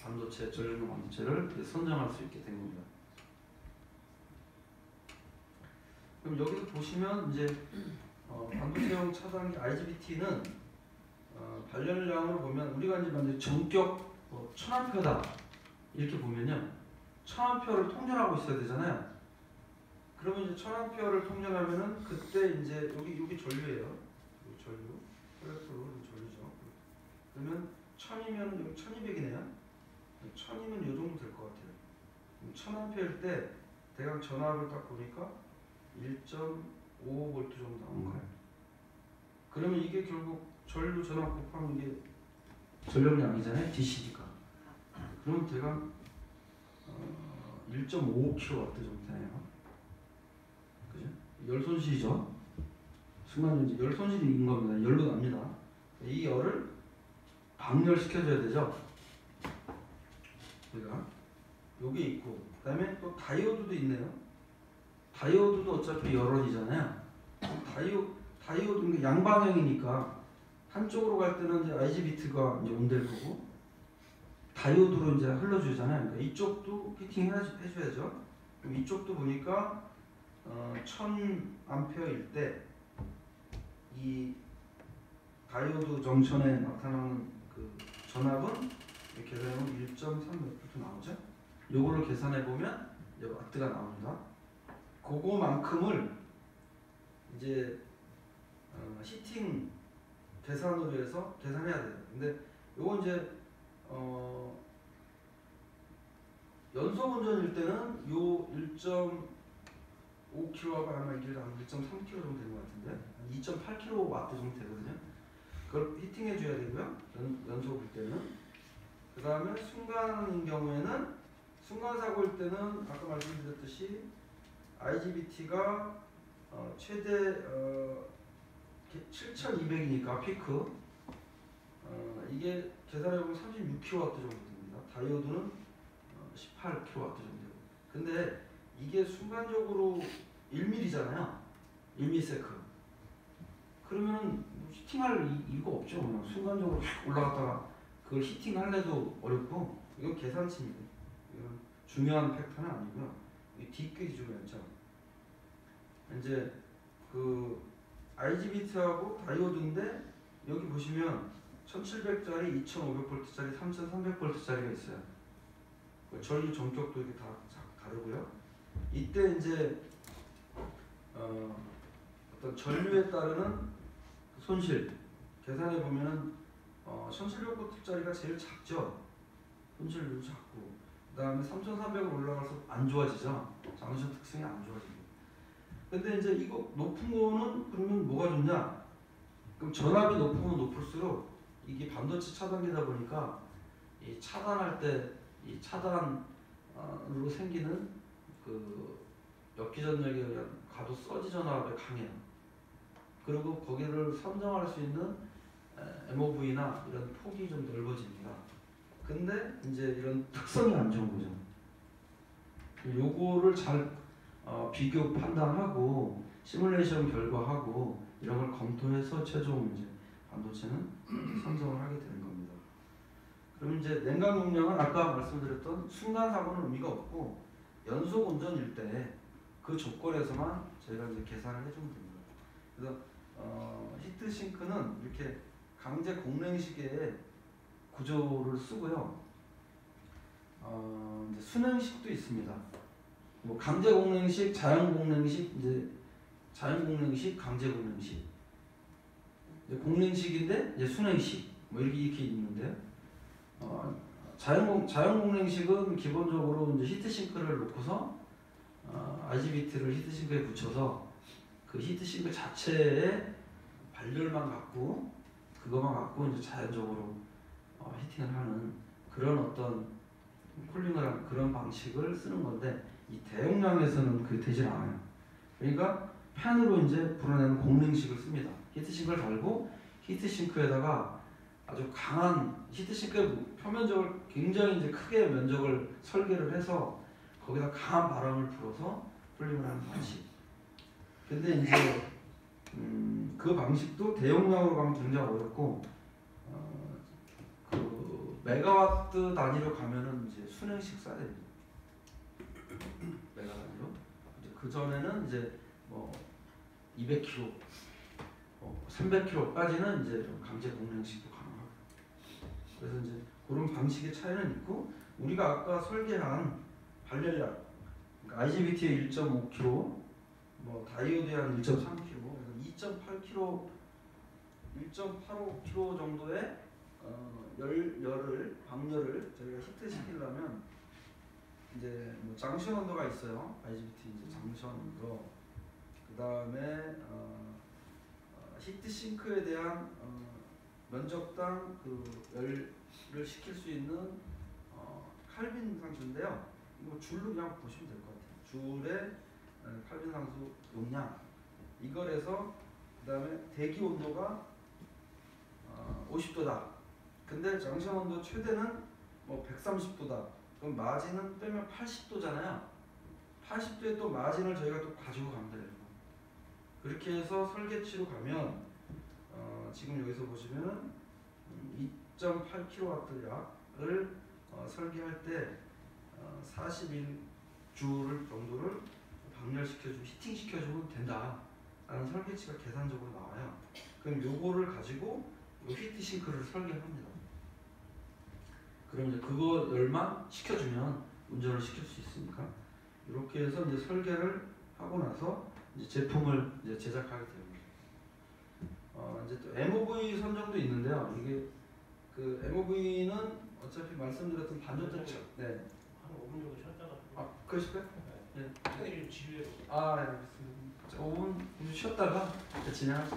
반도체, 전력용 반도체를 선정할 수 있게 된 겁니다. 그럼 여기서 보시면 이제 반도체용 차단기 IGBT는 발열량으로 보면 우리가 이제 만약에 전격 1000A다 이렇게 보면요, 1000A를 통전하고 있어야 되잖아요. 그러면 이제 1000A를 통전하면은 그때 이제 여기 전류예요. 여기 전류, 콜렉터로 전류죠. 그러면 1000이면 여기 1200이네요. 1000이면 이 정도 될 것 같아요. 1000A일 때 대강 전압을 딱 보니까 1.5 5V 정도 나온 거예요. 그러면 이게 결국 전류 전압 곱하면 이게 전력량이잖아요. DC니까. 그럼 대강 1.5kW 정도 되네요. 그죠? 열 손실이죠. 순간전지 열 손실인 겁니다. 열로 납니다. 이 열을 방열시켜줘야 되죠. 우리가 요게 있고, 그다음에 또 다이오드도 있네요. 다이오드도 어차피 열원이잖아요. 다이오드는 양방향이니까 한쪽으로 갈 때는 이제 IGBT가 이제 온될 거고, 다이오드로 이제 흘러주잖아요. 그러니까 이쪽도 히팅 해줘야죠. 그럼 이쪽도 보니까 1000A일 때 이 다이오드 정션에 나타나는 그 전압은 이렇게 계산하면 1.3 몇 볼트 나오죠. 요걸로 계산해 보면 이제 와트가 나옵니다. 그거만큼을 이제 히팅 계산으로 해서 계산해야 돼요. 근데 요건 이제 연속 운전일 때는 요 1.5kW가 아마 이게 한 1.3kW 정도 되는 것 같은데 2.8kW 정도 되거든요. 그걸 히팅해 줘야 되고요. 연속일 때는. 그 다음에 순간인 경우에는 순간 사고일 때는 아까 말씀드렸듯이 IGBT가 최대 7200이니까 피크 이게 계산해보면 36kW 정도 됩니다. 다이오드는 18kW 정도 되고. 근데 이게 순간적으로 1mm잖아요. 1ms. 그러면 히팅할 이유가 없죠. 그냥 순간적으로 확 올라갔다가 그걸 히팅할래도 어렵고, 이건 계산치입니다. 이건 중요한 팩터는 아니고요. 이 뒤끝이 중요하죠. 이제 그 IGBT하고 다이오드인데 여기 보시면 1700짜리, 2500V짜리, 3300V짜리가 있어요. 전류 전격도 이렇게 다 다르고요. 이때 이제 어떤 전류에 따르는 손실 계산해 보면은 1700V짜리가 제일 작죠. 손실도 작고, 그 다음에 3300으로 올라가서 안 좋아지죠. 장전 특성이 안 좋아지고. 근데 이제 이거 높은 거는 그러면 뭐가 좋냐? 그럼 전압이 높으면 높을수록 이게 반도체 차단기다 보니까 이 차단할 때 이 차단으로 생기는 그 역기전력에 의한 가도 서지 전압에 강해요. 그리고 거기를 선정할 수 있는 MOV나 이런 폭이 좀 넓어집니다. 근데 이제 이런 특성이 안 좋은 거죠. 요거를 잘 비교 판단하고 시뮬레이션 결과하고 이런 걸 검토해서 최종 이제 반도체는 선정을 하게 되는 겁니다. 그럼 이제 냉각 용량은 아까 말씀드렸던 순간 사고는 의미가 없고 연속 운전일 때 그 조건에서만 저희가 이제 계산을 해주면 됩니다. 그래서 히트싱크는 이렇게 강제 공랭식의 구조를 쓰고요. 이제 순행식도 있습니다. 뭐 강제 공랭식, 자연 공랭식, 이제 자연 공랭식, 강제 공랭식. 이제 공랭식인데 이제 순행식 뭐 이렇게 있는데요. 자연 공랭식은 기본적으로 이제 히트싱크를 놓고서 IGBT를 히트싱크에 붙여서 그 히트싱크 자체의 발열만 갖고 그것만 갖고 이제 자연적으로 히팅을 하는 그런 어떤 쿨링을 하는 그런 방식을 쓰는 건데, 이 대용량에서는 그게 되질 않아요. 그러니까 팬으로 이제 불어내는 공랭식을 씁니다. 히트싱크를 달고 히트싱크에다가 아주 강한 히트싱크의 표면적을 굉장히 이제 크게 면적을 설계를 해서 거기다 강한 바람을 불어서 쿨링을 하는 방식. 근데 이제 그 방식도 대용량으로 가면 굉장히 어렵고 그 메가와트 단위로 가면은 이제 순행식 써야 됩니다. 메가 단위로. 그 전에는 이제 뭐 200kg, 300kg까지는 이제 강제 공랭식도 가능하고. 그래서 이제 그런 방식의 차이는 있고, 우리가 아까 설계한 발열량, 그러니까 IGBT의 1.5kg, 뭐 다이오드의 한 1.3kg, 그래서 2.8kg, 1.85kg 정도의 방열을 저희가 히트시키려면 이제 뭐 장션 온도가 있어요. IGBT 이제 장션 온도, 그 다음에 히트 싱크에 대한 면적당 그 열을 식힐 수 있는 칼빈 상수인데요. 이거 줄로 그냥 보시면 될 것 같아요. 줄의 칼빈 상수 용량 이걸 해서 그 다음에 대기 온도가 50도다. 근데 장시간 온도 최대는 뭐 130도다. 그럼 마진은 빼면 80도잖아요. 80도에 또 마진을 저희가 또 가지고 가면 돼요. 그렇게 해서 설계치로 가면 지금 여기서 보시면은 2.8kW 약을 설계할 때 41주를 정도를 방열시켜주고 히팅시켜주면 된다 라는 설계치가 계산적으로 나와요. 그럼 요거를 가지고 요 히트싱크를 설계합니다. 그럼 이제 그거 열만 식혀주면 운전을 시킬 수 있으니까 이렇게 해서 이제 설계를 하고 나서 이제 제품을 이제 제작하게 됩니다. 이제 또 MOV 선정도 있는데요. 이게 그 MOV는 어차피 말씀드렸던 반도체 네. 한 5분 정도 쉬었다가. 그러실까요? 네. 시간이 좀 지루해서. 알겠습니다. 5분 좀 쉬었다가 진행하시죠.